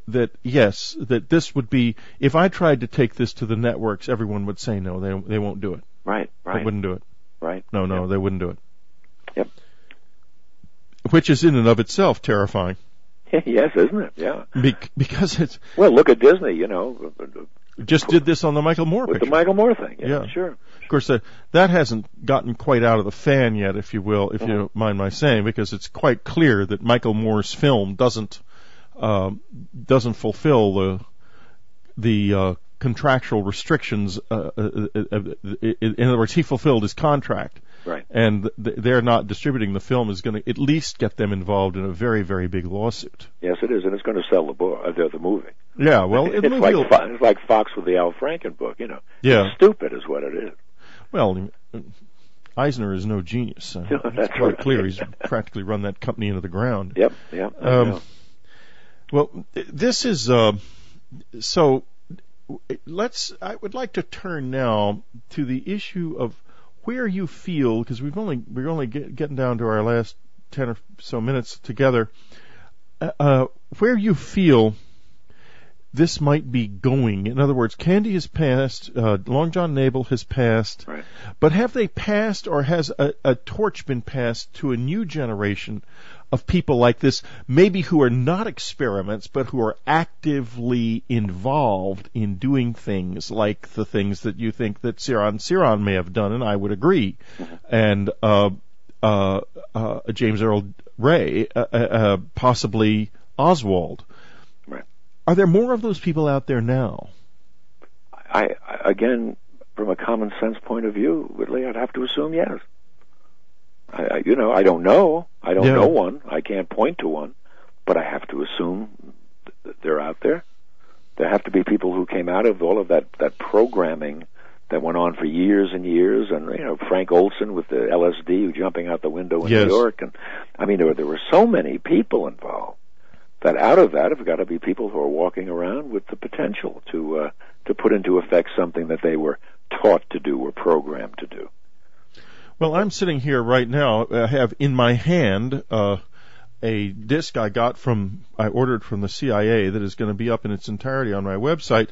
that this would be, if I tried to take this to the networks, everyone would say no, they won't do it. Right. They wouldn't do it. Right. No, yep. They wouldn't do it. Yep. Which is in and of itself terrifying. Yes, isn't it? Yeah. Because it's... Well, look at Disney, Just did this on the Michael Moore with picture. The Michael Moore thing, yeah. Sure. Of course, that hasn't gotten quite out of the fan yet, if you will, if you don't mind my saying, because it's quite clear that Michael Moore's film doesn't fulfill the contractual restrictions. In other words, he fulfilled his contract. Right. And they're not distributing the film is going to at least get them involved in a very, very big lawsuit. Yes, it is, and it's going to sell the movie. Yeah, well, it's like Fox with the Al Franken book, Yeah. It's stupid is what it is. Well, Eisner is no genius. It's quite clear. He's practically run that company into the ground. Yep. Well, this is so. I would like to turn now to the issue of where you feel, because we're only getting down to our last 10 or so minutes together, where you feel this might be going. In other words, Candy has passed, Long John Nabel has passed, right. But have they passed, or has a torch been passed to a new generation of people like this, maybe who are not experiments, but who are actively involved in doing things like the things that you think that Ciron may have done, and I would agree, and James Earl Ray, possibly Oswald. Right. Are there more of those people out there now? I again, from a common sense point of view, Whitley, I'd have to assume yes. I don't know. I don't know one. I can't point to one, but I have to assume that they're out there. There have to be people who came out of all of that programming that went on for years and years, and Frank Olson with the LSD jumping out the window in New York, and I mean there were so many people involved that out of that have got to be people who are walking around with the potential to put into effect something that they were taught to do or programmed to do. Well, I'm sitting here right now. I have in my hand a disc I ordered from the CIA that is going to be up in its entirety on my website.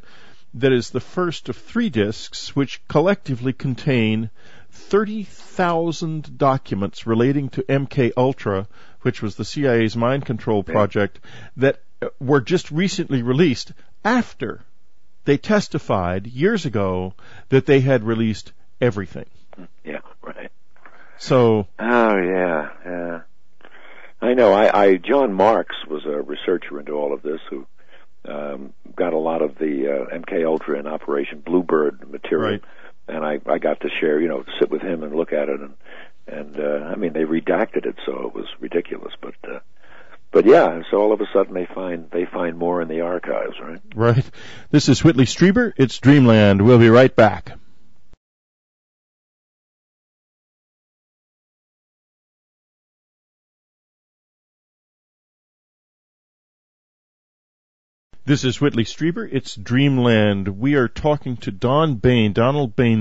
That is the first of 3 discs, which collectively contain 30,000 documents relating to MK Ultra, which was the CIA's mind control project, that were just recently released after they testified years ago that they had released everything. Yeah, right. So. Oh, yeah. I know. John Marks was a researcher into all of this who got a lot of the MK Ultra and Operation Bluebird material, right. And I got to share, sit with him and look at it, and I mean they redacted it, so it was ridiculous, but yeah, so all of a sudden they find more in the archives, right? Right. This is Whitley Strieber. It's Dreamland. We'll be right back. This is Whitley Strieber. It's Dreamland. We are talking to Donald Bain,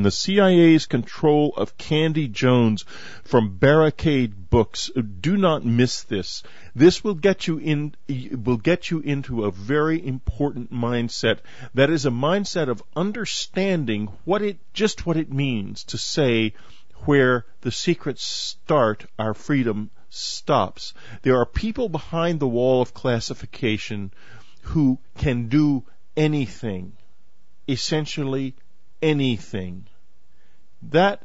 the CIA's control of Candy Jones from Barricade Books. Do not miss this. This will get you into a very important mindset. That is a mindset of understanding what it means to say where the secrets start, our freedom stops. There are people behind the wall of classification who can do anything, essentially anything. That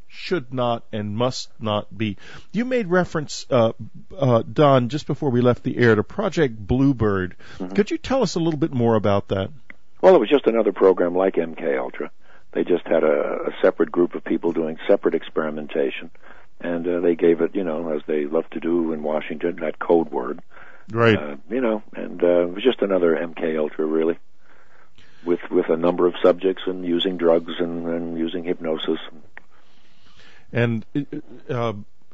should not and must not be. You made reference, Don, just before we left the air, to Project Bluebird. Mm-hmm. Could you tell us a little bit more about that? Well, it was just another program like MK Ultra They just had a separate group of people doing separate experimentation, and they gave it, as they love to do in Washington, that code word. Right. And it was just another MK Ultra, really, with a number of subjects and using drugs and using hypnosis. And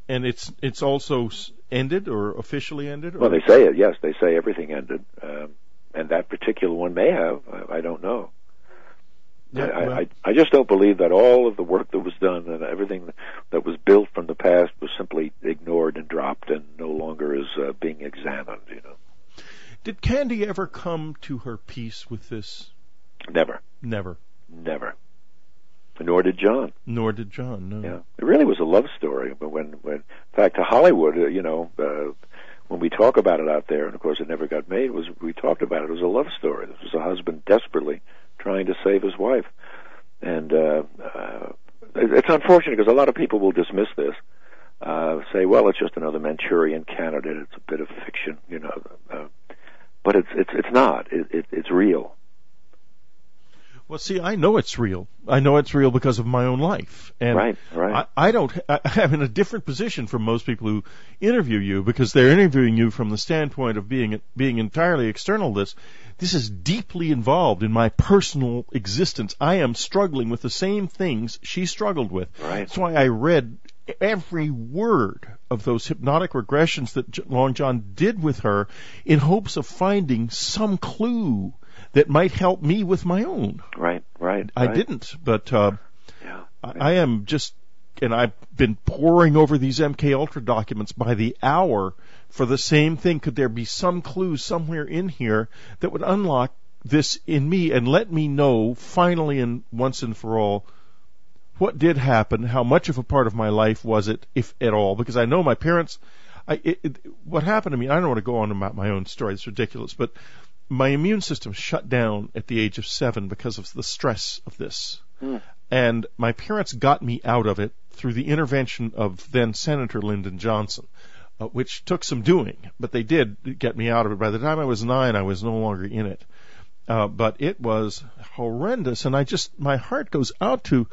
it's also ended or officially ended? Or? Well, they say it. Yes, they say everything ended, and that particular one may have. I don't know. Yeah, I just don't believe that all of the work that was done and everything that was built from the past was simply ignored and dropped and no longer is being examined. Did Candy ever come to her peace with this? Never. Nor did John. No. Yeah, it really was a love story. But when in fact, to Hollywood, when we talk about it out there, and of course it never got made, we talked about it as a love story. This was a husband desperately trying to save his wife, and it's unfortunate because a lot of people will dismiss this, say, well, it's just another Manchurian Candidate. It's a bit of fiction, but it's not. It's real. Well, see, I know it's real. I know it's real because of my own life. And right. I'm in a different position from most people who interview you because they're interviewing you from the standpoint of being entirely external to this. This is deeply involved in my personal existence. I am struggling with the same things she struggled with. Right. That's why I read every word of those hypnotic regressions that Long John did with her in hopes of finding some clue that might help me with my own. Right. I didn't, but I am just, and I've been poring over these MK Ultra documents by the hour for the same thing. Could there be some clue somewhere in here that would unlock this in me and let me know finally and once and for all what did happen, how much of a part of my life was it, if at all? Because I know my parents, what happened to me, I don't want to go on about my own story, it's ridiculous, but my immune system shut down at the age of 7 because of the stress of this. And my parents got me out of it through the intervention of then Senator Lyndon Johnson, which took some doing, but they did get me out of it. By the time I was 9, I was no longer in it. But it was horrendous, and my heart goes out to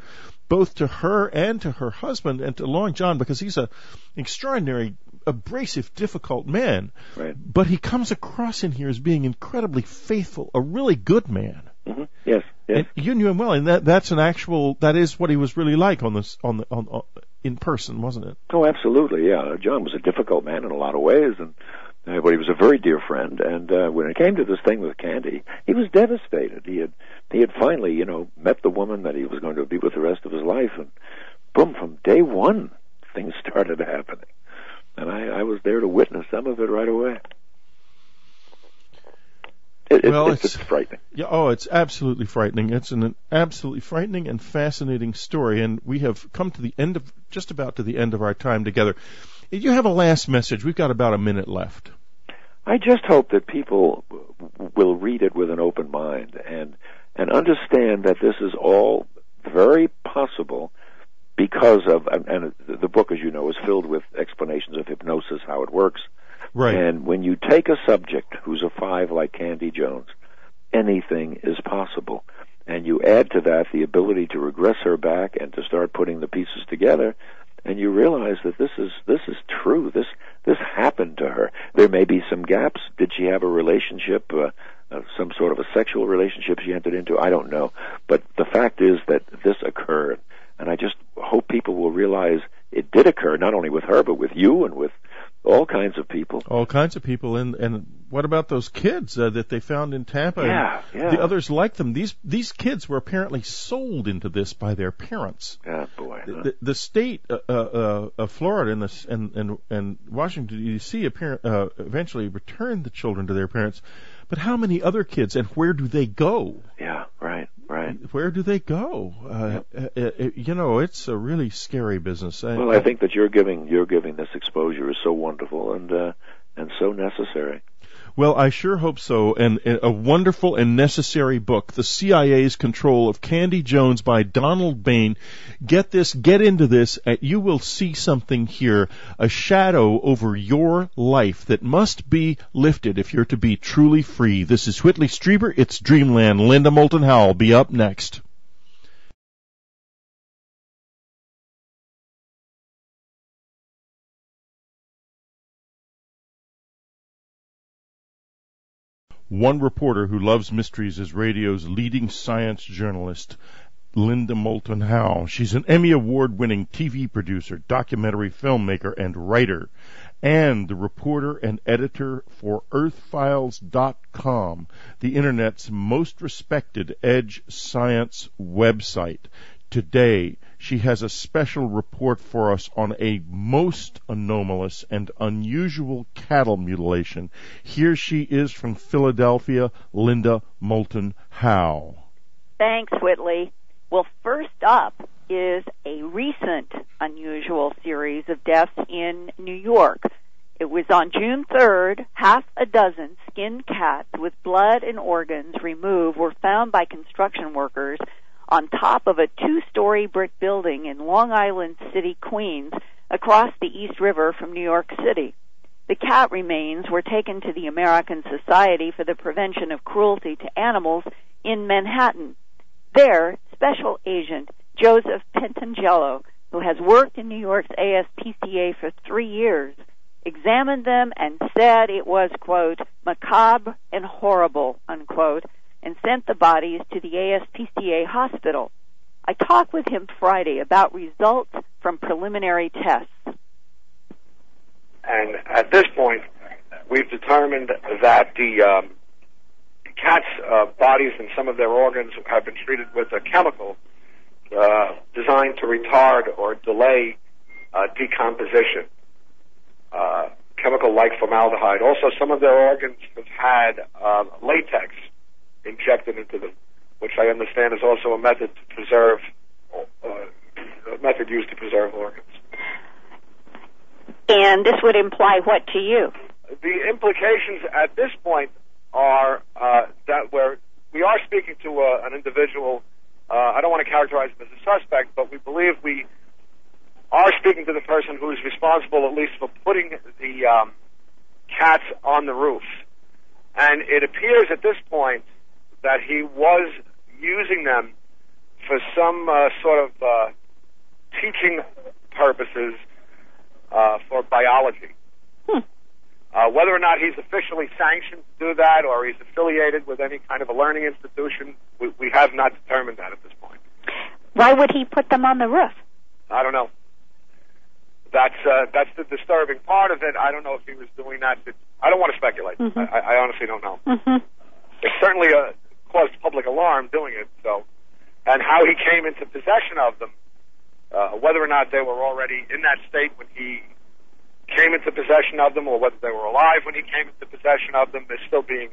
both to her and to her husband and to Long John, because he's an extraordinary, abrasive, difficult man. Right. But he comes across in here as being incredibly faithful, a really good man. Mm-hmm. Yes. And you knew him well, and that is what he was really like in person, wasn't it? Oh, absolutely, yeah. John was a difficult man in a lot of ways, but he was a very dear friend. And when it came to this thing with Candy, he was devastated. He had finally, met the woman that he was going to be with the rest of his life, and boom, from day one, things started happening. And I was there to witness some of it right away. It's frightening. Yeah, it's absolutely frightening. It's an absolutely frightening and fascinating story, and we have come to just about to the end of our time together. You have a last message. We've got about a minute left. I just hope that people will read it with an open mind and understand that this is all very possible because of, and the book, as you know, is filled with explanations of hypnosis, how it works. Right. And when you take a subject who's a 5 like Candy Jones, anything is possible. And you add to that the ability to regress her back and to start putting the pieces together, and you realize that this is true. This happened to her. There may be some gaps. Did she have a relationship, some sort of a sexual relationship she entered into? I don't know. But the fact is that this occurred. And I just hope people will realize it did occur, not only with her, but with you and with all kinds of people. All kinds of people. And what about those kids that they found in Tampa? Yeah. The others like them. These kids were apparently sold into this by their parents. Yeah, boy. The state of Florida and Washington, D.C. eventually returned the children to their parents. But how many other kids, and where do they go? Yeah, right. Where do they go? It's a really scary business. Well, I think that you're giving this exposure is so wonderful and so necessary. Well, I sure hope so. And a wonderful and necessary book, The CIA's Control of Candy Jones by Donald Bain. Get into this. You will see something here, a shadow over your life that must be lifted if you're to be truly free. This is Whitley Strieber. It's Dreamland. Linda Moulton Howell. Be up next. One reporter who loves mysteries is radio's leading science journalist, Linda Moulton Howe. She's an Emmy Award-winning TV producer, documentary filmmaker, and writer, and the reporter and editor for EarthFiles.com, the Internet's most respected edge science website. Today, she has a special report for us on a most anomalous and unusual cattle mutilation. Here she is from Philadelphia, Linda Moulton Howe. Thanks, Whitley. Well, first up is a recent unusual series of deaths in New York. It was on June 3rd, half a dozen skinned cats with blood and organs removed were found by construction workers on top of a 2-story brick building in Long Island City, Queens, across the East River from New York City. The cat remains were taken to the American Society for the Prevention of Cruelty to Animals in Manhattan. There, Special Agent Joseph Pentangelo, who has worked in New York's ASPCA for 3 years, examined them and said it was, quote, macabre and horrible, unquote, and sent the bodies to the ASPCA hospital. I talked with him Friday about results from preliminary tests. And at this point, we've determined that the cats' bodies and some of their organs have been treated with a chemical designed to retard or delay decomposition, chemical like formaldehyde. Also, some of their organs have had latex injected into them, which I understand is also a method to preserve, a method used to preserve organs. And this would imply what to you? The implications at this point are that we are speaking to an individual. I don't want to characterize him as a suspect, but we believe we are speaking to the person who is responsible, at least, for putting the cats on the roof. And it appears at this point that he was using them for some sort of teaching purposes for biology. Whether or not he's officially sanctioned to do that or he's affiliated with any kind of a learning institution, we have not determined that at this point. Why would he put them on the roof? I don't know. That's the disturbing part of it. I don't know if he was doing that. I don't want to speculate. Mm-hmm. I honestly don't know. Mm-hmm. It certainly caused public alarm doing it. So, and how he came into possession of them, whether or not they were already in that state when he came into possession of them, or whether they were alive when he came into possession of them, is still being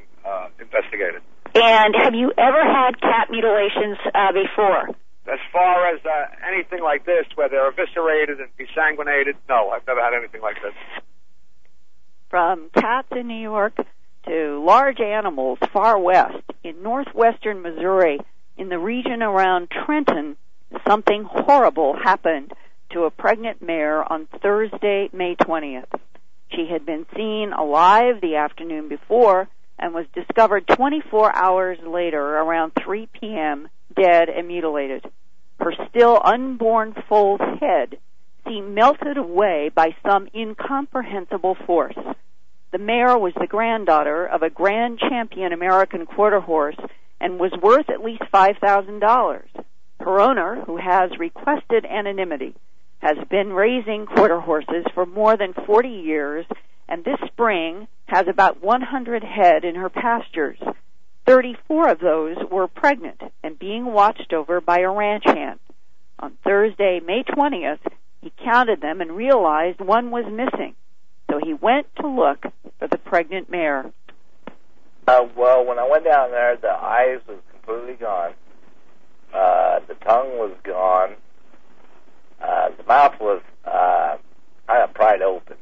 investigated. And have you ever had cat mutilations before? As far as anything like this, where they're eviscerated and desanguinated, no, I've never had anything like this. From cats in New York to large animals far west, in northwestern Missouri, in the region around Trenton, something horrible happened to a pregnant mare on Thursday, May 20th. She had been seen alive the afternoon before and was discovered 24 hours later around 3 p.m., dead and mutilated. Her still unborn foal's head seemed melted away by some incomprehensible force. The mare was the granddaughter of a grand champion American quarter horse and was worth at least $5,000. Her owner, who has requested anonymity, has been raising quarter horses for more than 40 years, and this spring has about 100 head in her pastures. 34 of those were pregnant and being watched over by a ranch hand. On Thursday, May 20th, he counted them and realized one was missing. So he went to look for the pregnant mare. Well, when I went down there, the eyes was completely gone. The tongue was gone. The mouth was kind of pried open.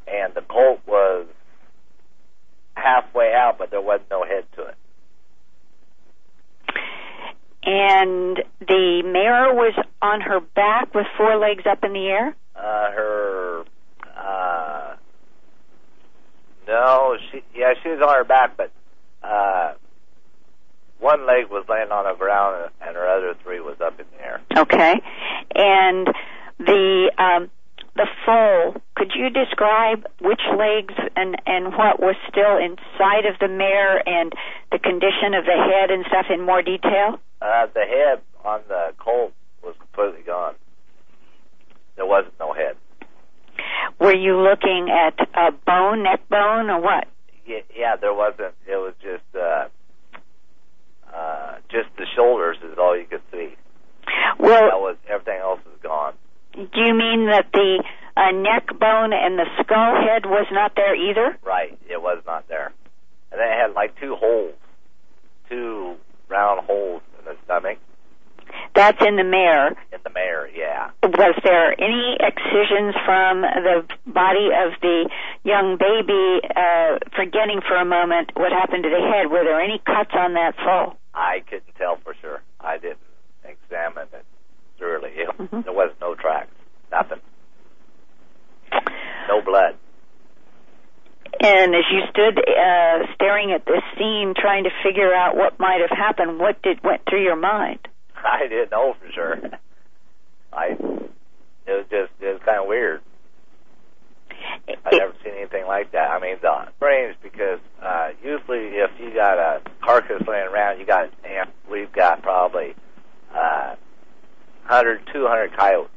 And the colt was halfway out, but there wasn't no head to it. And the mare was on her back with 4 legs up in the air? She was on her back, but one leg was laying on the ground and her other 3 was up in the air. Okay. And the the foal, could you describe which legs and what was still inside of the mare and the condition of the head and stuff in more detail? The head on the colt was completely gone. There wasn't no head. Were you looking at a bone, neck bone, or what? Yeah, there wasn't. It was just the shoulders is all you could see. Well, everything else was gone. Do you mean that the neck bone and the skull head was not there either? Right, it was not there. And then it had like two round holes in the stomach. That's in the mare. In the mare, yeah. Was there any excisions from the body of the young baby, forgetting for a moment what happened to the head? Were there any cuts on that foal? I couldn't tell for sure. I didn't examine it thoroughly. Mm-hmm. There was no tracks, nothing. No blood. And as you stood staring at this scene, trying to figure out what might have happened, what went through your mind? I didn't know for sure. It was kind of weird. I've never seen anything like that. I mean, the strange because usually if you got a carcass laying around, we've got probably 100, 200 coyotes.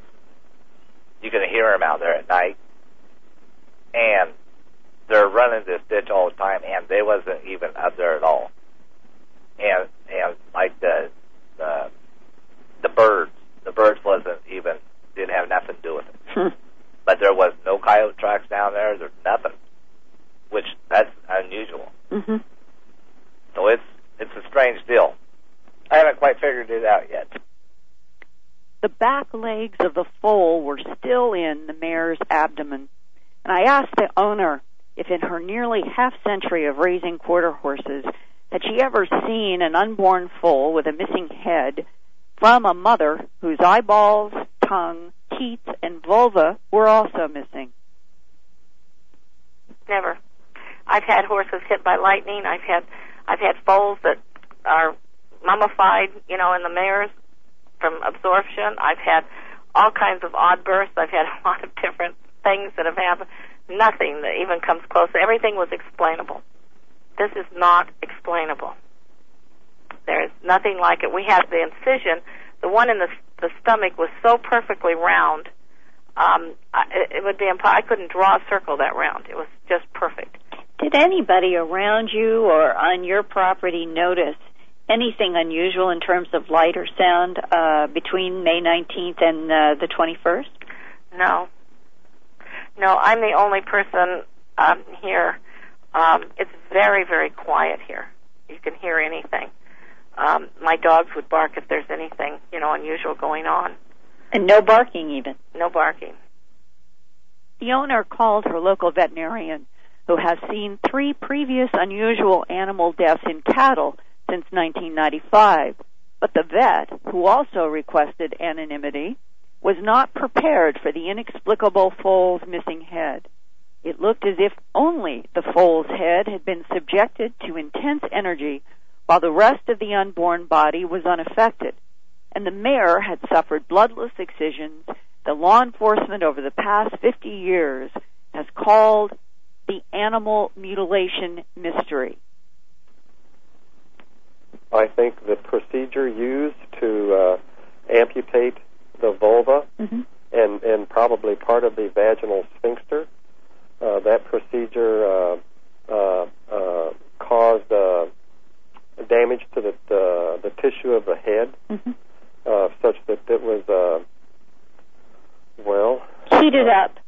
You can hear them out there at night, and they're running this ditch all the time, and they wasn't even up there at all. And like the birds didn't have nothing to do with it. But there was no coyote tracks down there. There's nothing, which that's unusual. Mm-hmm. So it's a strange deal. I haven't quite figured it out yet. The back legs of the foal were still in the mare's abdomen, and I asked the owner if in her nearly half-century of raising quarter horses had she ever seen an unborn foal with a missing head from a mother whose eyeballs, tongue, teeth, and vulva were also missing. Never. I've had horses hit by lightning. I've had foals that are mummified, in the mares from absorption. I've had all kinds of odd births. I've had a lot of different things that have happened. Nothing that even comes close. Everything was explainable. This is not explainable. There is nothing like it. We had the incision. The one in the stomach was so perfectly round. It would be impossible. I couldn't draw a circle that round. It was just perfect. Did anybody around you or on your property notice anything unusual in terms of light or sound between May 19th and the 21st? No, I'm the only person here. It's very, very quiet here. You can hear anything. My dogs would bark if there's anything, unusual going on. And no barking even? No barking. The owner called her local veterinarian, who has seen 3 previous unusual animal deaths in cattle since 1995. But the vet, who also requested anonymity, was not prepared for the inexplicable foal's missing head. It looked as if only the foal's head had been subjected to intense energy while the rest of the unborn body was unaffected, and the mare had suffered bloodless excisions the law enforcement over the past 50 years has called the animal mutilation mystery. I think the procedure used to amputate the vulva and probably part of the vaginal sphincter, that procedure caused damage to the tissue of the head, such that it was heated up.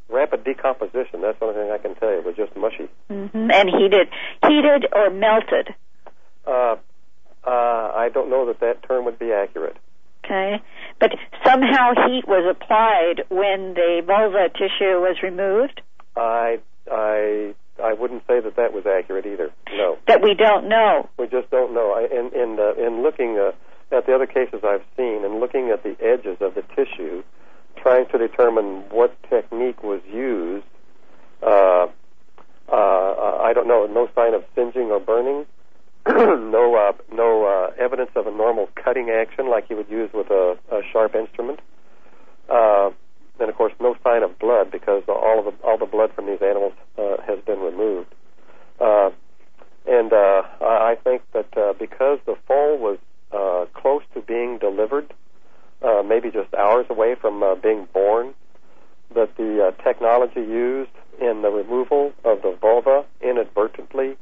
Rapid decomposition. That's the only thing I can tell you. It was just mushy. And heated or melted. I don't know that term would be accurate. Okay, but somehow heat was applied when the vulva tissue was removed. I wouldn't say that was accurate either. No. That we don't know. We just don't know. In looking at the other cases I've seen and looking at the edges of the tissue, trying to determine what technique was used, I don't know. No sign of singeing or burning. No evidence of a normal cutting action like you would use with a sharp instrument. of course, no sign of blood because all the blood from these animals has been removed. I think that because the foal was close to being delivered, maybe just hours away from being born, that the technology used in the removal of the vulva inadvertently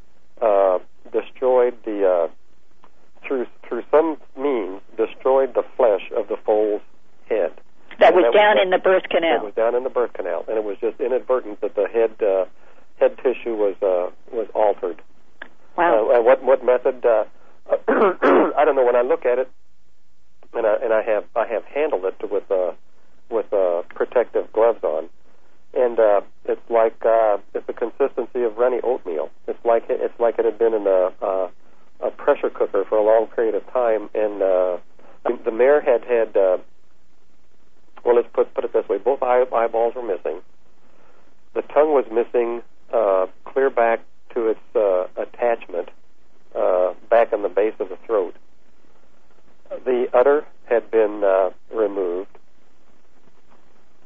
destroyed through some means destroyed the flesh of the foal's head. That was down in the birth canal. It was down in the birth canal, and it was just inadvertent that the head tissue was altered. Wow. And what method? I don't know. When I look at it, and I have handled it with protective gloves on, and it's like it's the consistency of runny oatmeal. It's like it had been in a pressure cooker for a long period of time, and the mare had well, let's put it this way: both eyeballs were missing. The tongue was missing, clear back to its attachment, back in the base of the throat. The udder had been removed.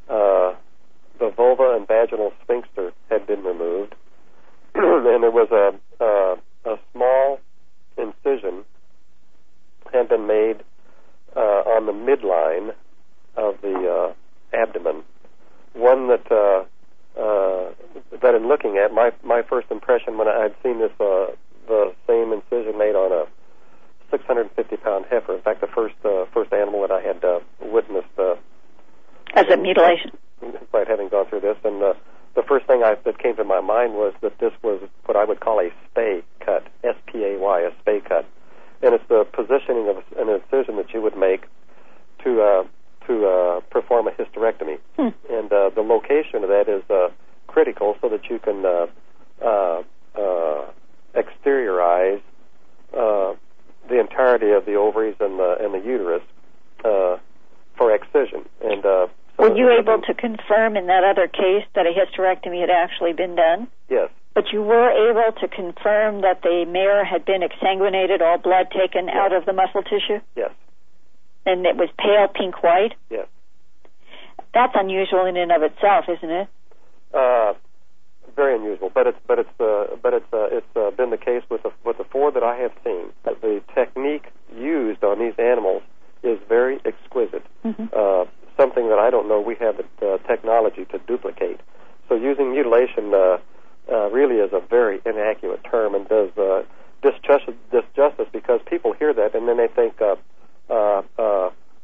The vulva and vaginal sphincter had been removed, and there was a small incision had been made on the midline of the abdomen. One that in looking at my first impression when I had seen this the same incision made on a 650-pound heifer. In fact, the first animal that I had witnessed as a mutilation. Right, having gone through this, and the first thing that came to my mind was that this was what I would call a spay cut, S-P-A-Y, a spay cut, and it's the positioning of an incision that you would make to perform a hysterectomy, and the location of that is critical so that you can exteriorize the entirety of the ovaries and the uterus for excision. And were you able to confirm in that other case that a hysterectomy had actually been done? Yes. But you were able to confirm that the mare had been exsanguinated, all blood taken out of the muscle tissue? Yes. And it was pale pink white? Yes. That's unusual in and of itself, isn't it? Very unusual, but it's been the case with the four that I have seen. The technique used on these animals is very exquisite. Mm-hmm. Something that I don't know we have the technology to duplicate. So using mutilation really is a very inaccurate term and does disjustice because people hear that and then they think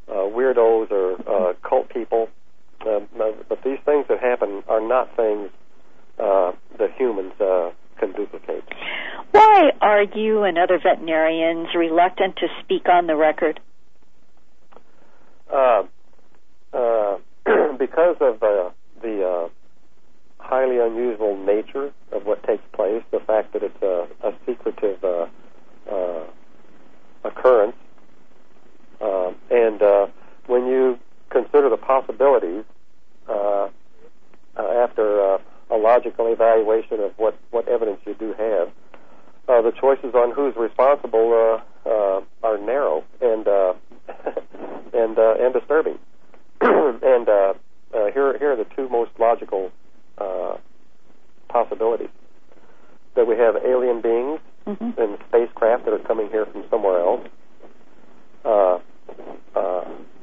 weirdos or cult people. But these things that happen are not things that humans can duplicate. Why are you and other veterinarians reluctant to speak on the record? Because of the highly unusual nature of what takes place, the fact that it's a secretive occurrence, and when you consider the possibilities after a logical evaluation of what evidence you do have, the choices on who's responsible are narrow and disturbing. And here are the two most logical possibilities: that we have alien beings and spacecraft that are coming here from somewhere else,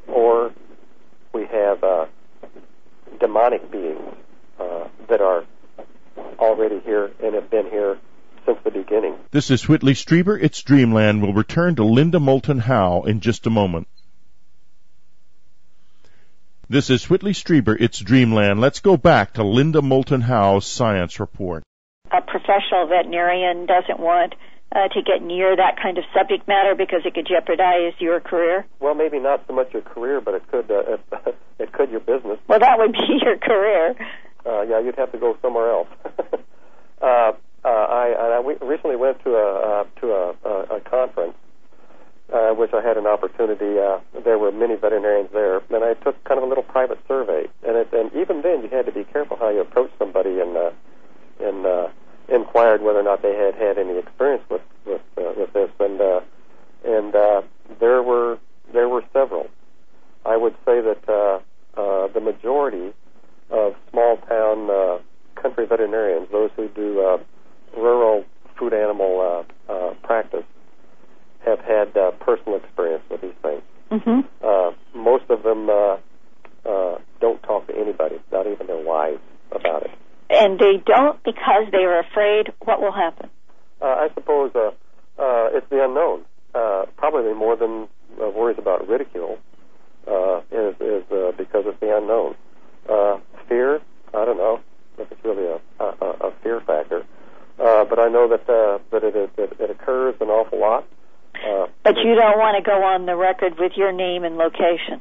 or we have demonic beings that are already here and have been here since the beginning. This is Whitley Strieber. It's Dreamland. We'll return to Linda Moulton Howe in just a moment. This is Whitley Strieber. It's Dreamland. Let's go back to Linda Moulton Howe's science report. A professional veterinarian doesn't want to get near that kind of subject matter because it could jeopardize your career? Well, maybe not so much your career, but it could your business. Well, that would be your career. Yeah, you'd have to go somewhere else. I recently went to a conference, which I had an opportunity. There were many veterinarians there, and I took kind of a little private survey. And even then, you had to be careful how you approach somebody and inquired whether or not they had had any experience with this. And there were several. I would say that the majority of small-town country veterinarians, those who do rural food animal practice, have had personal experience with these things. Mm-hmm. Most of them don't talk to anybody, not even their wives, about it. And they don't because they are afraid what will happen. I suppose it's the unknown. Probably more than worries about ridicule is because it's the unknown. Fear, I don't know if it's really a fear factor, but I know that it occurs an awful lot. But you don't want to go on the record with your name and location.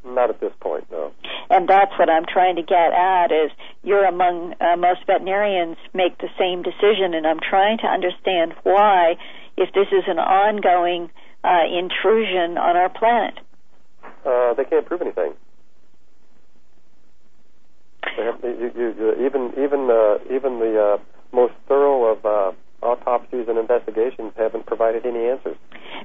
Not at this point, no. And that's what I'm trying to get at, is you're among most veterinarians make the same decision, and I'm trying to understand why, if this is an ongoing intrusion on our planet. They can't prove anything. They have, even the most thorough of autopsies and investigations haven't provided any answers.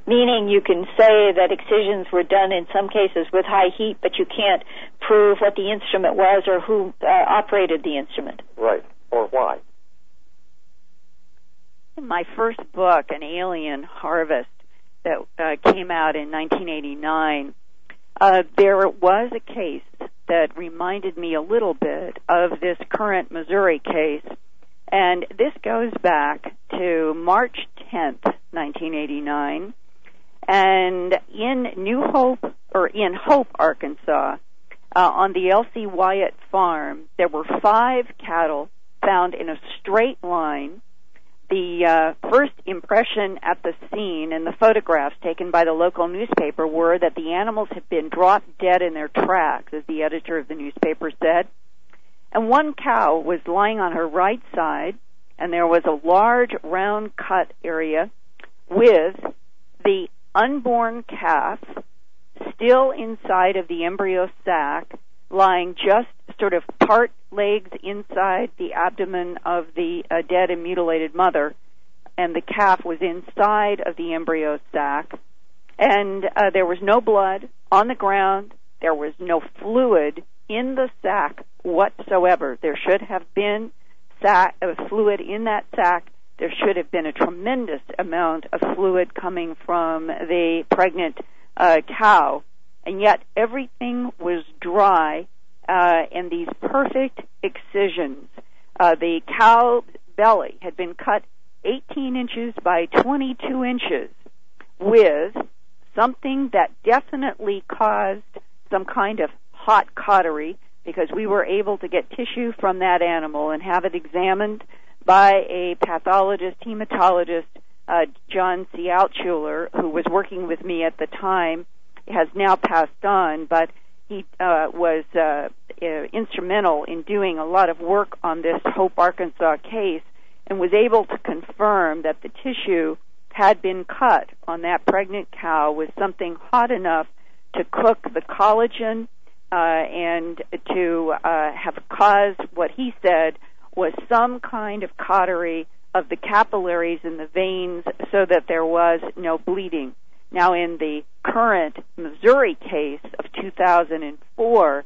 Meaning you can say that excisions were done in some cases with high heat, but you can't prove what the instrument was or who operated the instrument. Right, or why. In my first book, An Alien Harvest, that came out in 1989, there was a case that reminded me a little bit of this current Missouri case, and this goes back to March 10th, 1989, and in Hope, Arkansas, on the L.C. Wyatt farm, there were 5 cattle found in a straight line. The first impression at the scene and the photographs taken by the local newspaper were that the animals had been dropped dead in their tracks, as the editor of the newspaper said. And one cow was lying on her right side, and there was a large round cut area with the unborn calf still inside of the embryo sac, lying just sort of part legs inside the abdomen of the dead and mutilated mother, and the calf was inside of the embryo sac. And there was no blood on the ground. There was no fluid in the sac whatsoever. There should have been fluid in that sac. There should have been a tremendous amount of fluid coming from the pregnant cow, and yet everything was dry, and these perfect excisions. The cow belly had been cut 18 inches by 22 inches with something that definitely caused some kind of hot cautery, because we were able to get tissue from that animal and have it examined by a pathologist, hematologist, John C. Altshuler, who was working with me at the time. Has now passed on, but he was instrumental in doing a lot of work on this Hope, Arkansas case, and was able to confirm that the tissue had been cut on that pregnant cow with something hot enough to cook the collagen and to have caused what he said was some kind of cautery of the capillaries in the veins so that there was no bleeding. Now, in the current Missouri case of 2004,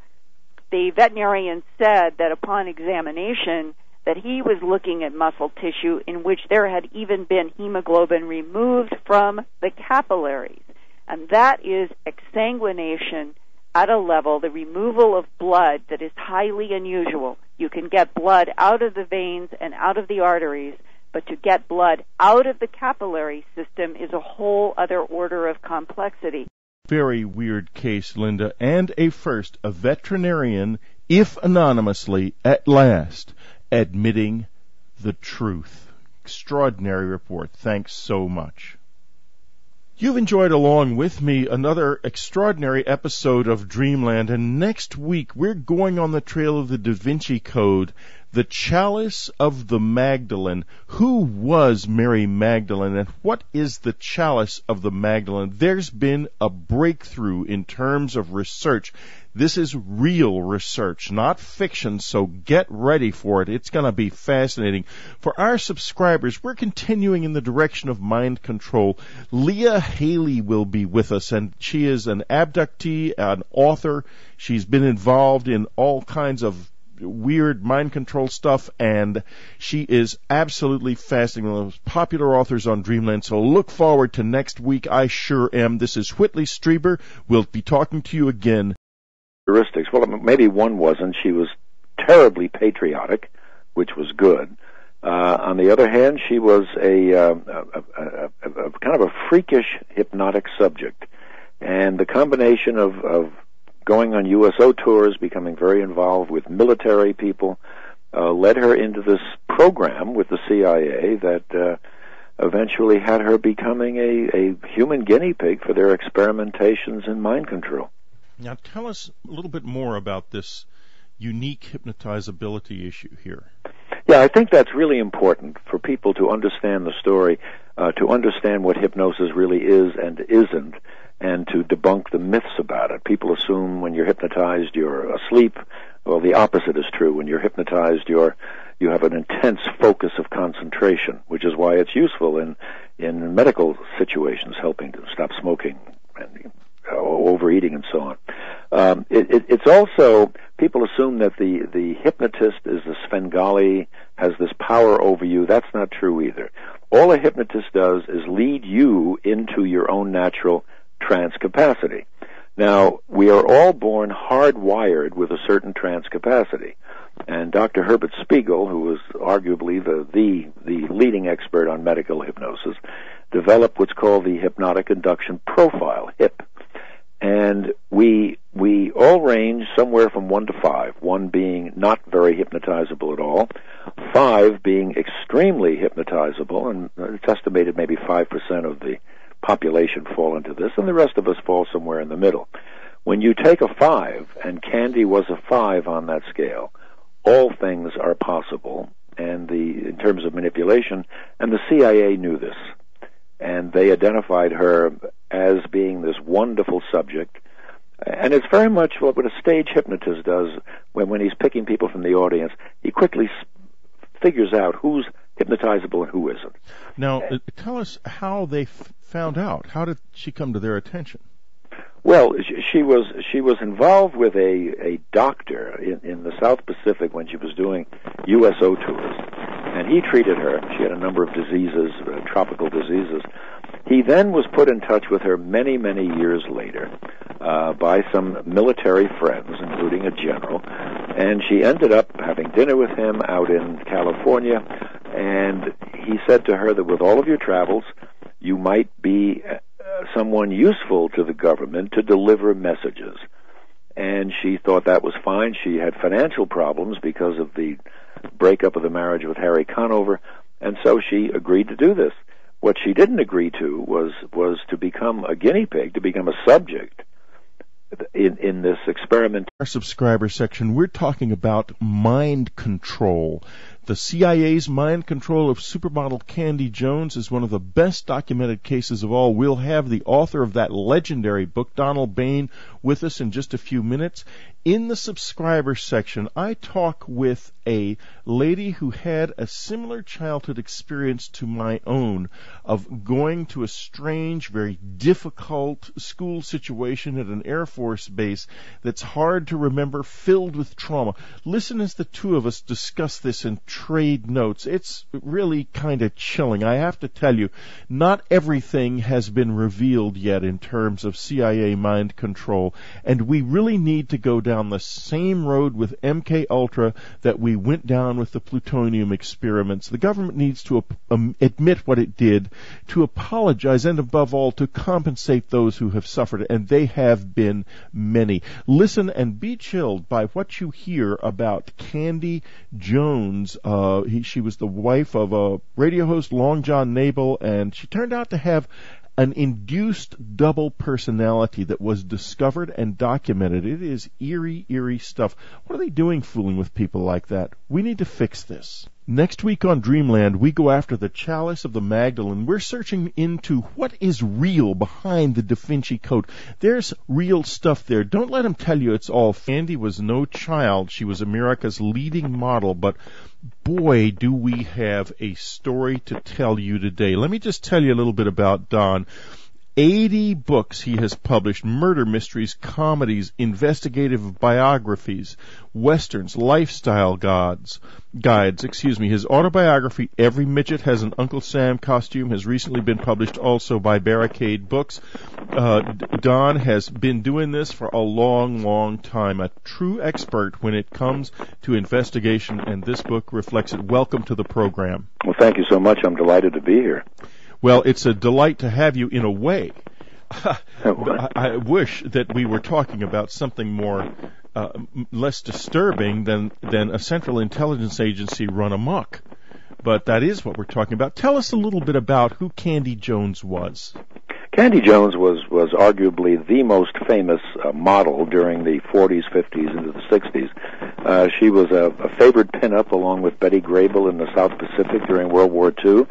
the veterinarian said that upon examination that he was looking at muscle tissue in which there had even been hemoglobin removed from the capillaries. And that is exsanguination at a level, the removal of blood, that is highly unusual. You can get blood out of the veins and out of the arteries, but to get blood out of the capillary system is a whole other order of complexity. Very weird case, Linda, and a first, a veterinarian, if anonymously, at last, admitting the truth. Extraordinary report. Thanks so much. You've enjoyed along with me another extraordinary episode of Dreamland, and next week we're going on the trail of the Da Vinci Code, the Chalice of the Magdalene. Who was Mary Magdalene, and what is the Chalice of the Magdalene? There's been a breakthrough in terms of research This is real research, not fiction, so get ready for it. It's going to be fascinating. For our subscribers, we're continuing in the direction of mind control. Leah Haley will be with us, and she is an abductee, an author. She's been involved in all kinds of weird mind control stuff, and she is absolutely fascinating, one of the most popular authors on Dreamland. So look forward to next week. I sure am. This is Whitley Strieber. We'll be talking to you again. Heuristics. Well, maybe one wasn't. She was terribly patriotic, which was good. On the other hand, she was a kind of a freakish hypnotic subject, and the combination of going on USO tours, becoming very involved with military people, led her into this program with the CIA that eventually had her becoming a human guinea pig for their experimentations in mind control. Now tell us a little bit more about this unique hypnotizability issue here. Yeah, I think that's really important for people to understand the story, to understand what hypnosis really is and isn't, and to debunk the myths about it. People assume when you're hypnotized you're asleep. Well, the opposite is true. When you're hypnotized, you have an intense focus of concentration, which is why it's useful in medical situations, helping to stop smoking and overeating and so on. It's also, people assume that the hypnotist is the Svengali, has this power over you. That's not true either. All a hypnotist does is lead you into your own natural trance capacity. Now, we are all born hardwired with a certain trance capacity. And Dr. Herbert Spiegel, who is arguably the leading expert on medical hypnosis, developed what's called the hypnotic induction profile, HIP. And we all range somewhere from 1 to 5, 1 being not very hypnotizable at all, 5 being extremely hypnotizable, and it's estimated maybe 5% of the population fall into this, and the rest of us fall somewhere in the middle. When you take a 5, and Candy was a 5 on that scale, all things are possible, and in terms of manipulation, and the CIA knew this, and they identified her as being this wonderful subject. And it's very much what a stage hypnotist does when he's picking people from the audience. He quickly figures out who's hypnotizable and who isn't. Now, tell us how they found out. How did she come to their attention? Well, she was involved with a doctor in the South Pacific when she was doing USO tours, and he treated her. She had a number of diseases, tropical diseases. He then was put in touch with her many, many years later by some military friends, including a general, and she ended up having dinner with him out in California, and he said to her that with all of your travels, you might be someone useful to the government to deliver messages. And she thought that was fine. She had financial problems because of the breakup of the marriage with Harry Conover, and so she agreed to do this. What she didn't agree to was to become a guinea pig, to become a subject in this experiment. Our subscriber section, we're talking about mind control. The CIA's mind control of supermodel Candy Jones is one of the best documented cases of all. We'll have the author of that legendary book, Donald Bain, with us in just a few minutes. In the subscriber section, I talk with a lady who had a similar childhood experience to my own of going to a strange, very difficult school situation at an Air Force base that's hard to remember, filled with trauma. Listen as the two of us discuss this and trade notes. It's really kind of chilling. I have to tell you, not everything has been revealed yet in terms of CIA mind control, and we really need to go down the same road with MK Ultra that we went down with the plutonium experiments. The government needs to admit what it did, to apologize, and above all, to compensate those who have suffered, and they have been many. Listen and be chilled by what you hear about Candy Jones. She was the wife of a radio host, Long John Nabel, and she turned out to have an induced double personality that was discovered and documented. It is eerie, eerie stuff. What are they doing fooling with people like that? We need to fix this. Next week on Dreamland, we go after the chalice of the Magdalene. We're searching into what is real behind the Da Vinci Code. There's real stuff there. Don't let them tell you it's all. Candy was no child. She was America's leading model, but boy, do we have a story to tell you today. Let me just tell you a little bit about Don. 80 books he has published: murder mysteries, comedies, investigative biographies, westerns, lifestyle guides. His autobiography, Every Midget Has an Uncle Sam Costume, has recently been published also by Barricade Books. Don has been doing this for a long, long time, a true expert when it comes to investigation, and this book reflects it. Welcome to the program. Well, thank you so much. I'm delighted to be here. Well, it's a delight to have you in a way. I wish that we were talking about something more less disturbing than a Central Intelligence Agency run amok. But that is what we're talking about. Tell us a little bit about who Candy Jones was. Candy Jones was arguably the most famous model during the 40s, 50s, into the 60s. She was a favored pinup along with Betty Grable in the South Pacific during World War II.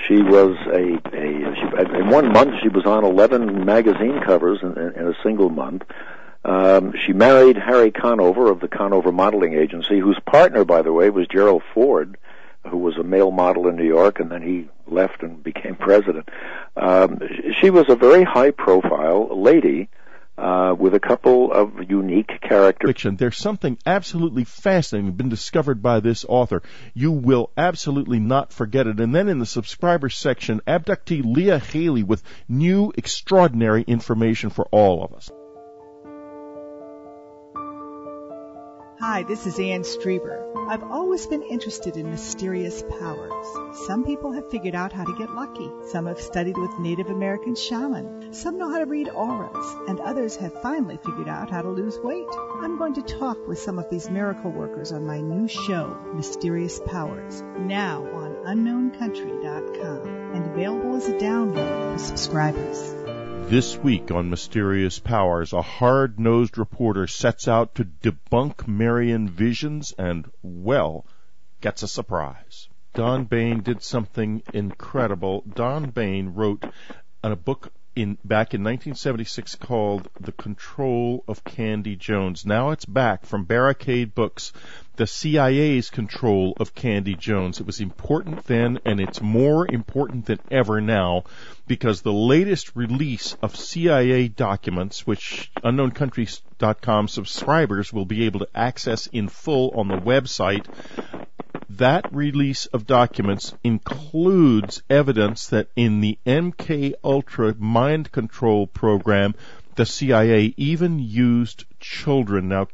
She was in 1 month she was on 11 magazine covers in a single month. She married Harry Conover of the Conover Modeling Agency, whose partner, by the way, was Gerald Ford, who was a male model in New York, and then he left and became president. She was a very high-profile lady with a couple of unique characters. There's something absolutely fascinating been discovered by this author. You will absolutely not forget it. And then in the subscriber section, abductee Leah Haley with new extraordinary information for all of us. Hi, this is Ann Strieber. I've always been interested in mysterious powers. Some people have figured out how to get lucky. Some have studied with Native American shamans. Some know how to read auras, and others have finally figured out how to lose weight. I'm going to talk with some of these miracle workers on my new show, Mysterious Powers, now on unknowncountry.com and available as a download for subscribers. This week on Mysterious Powers, a hard-nosed reporter sets out to debunk Marian visions and, well, gets a surprise. Don Bain did something incredible. Don Bain wrote a book back in 1976 called The Control of Candy Jones. Now it's back from Barricade Books, the CIA's control of Candy Jones. It was important then, and it's more important than ever now, because the latest release of CIA documents, which unknowncountry.com subscribers will be able to access in full on the website, that release of documents includes evidence that in the MK Ultra mind control program, the CIA even used children. Now,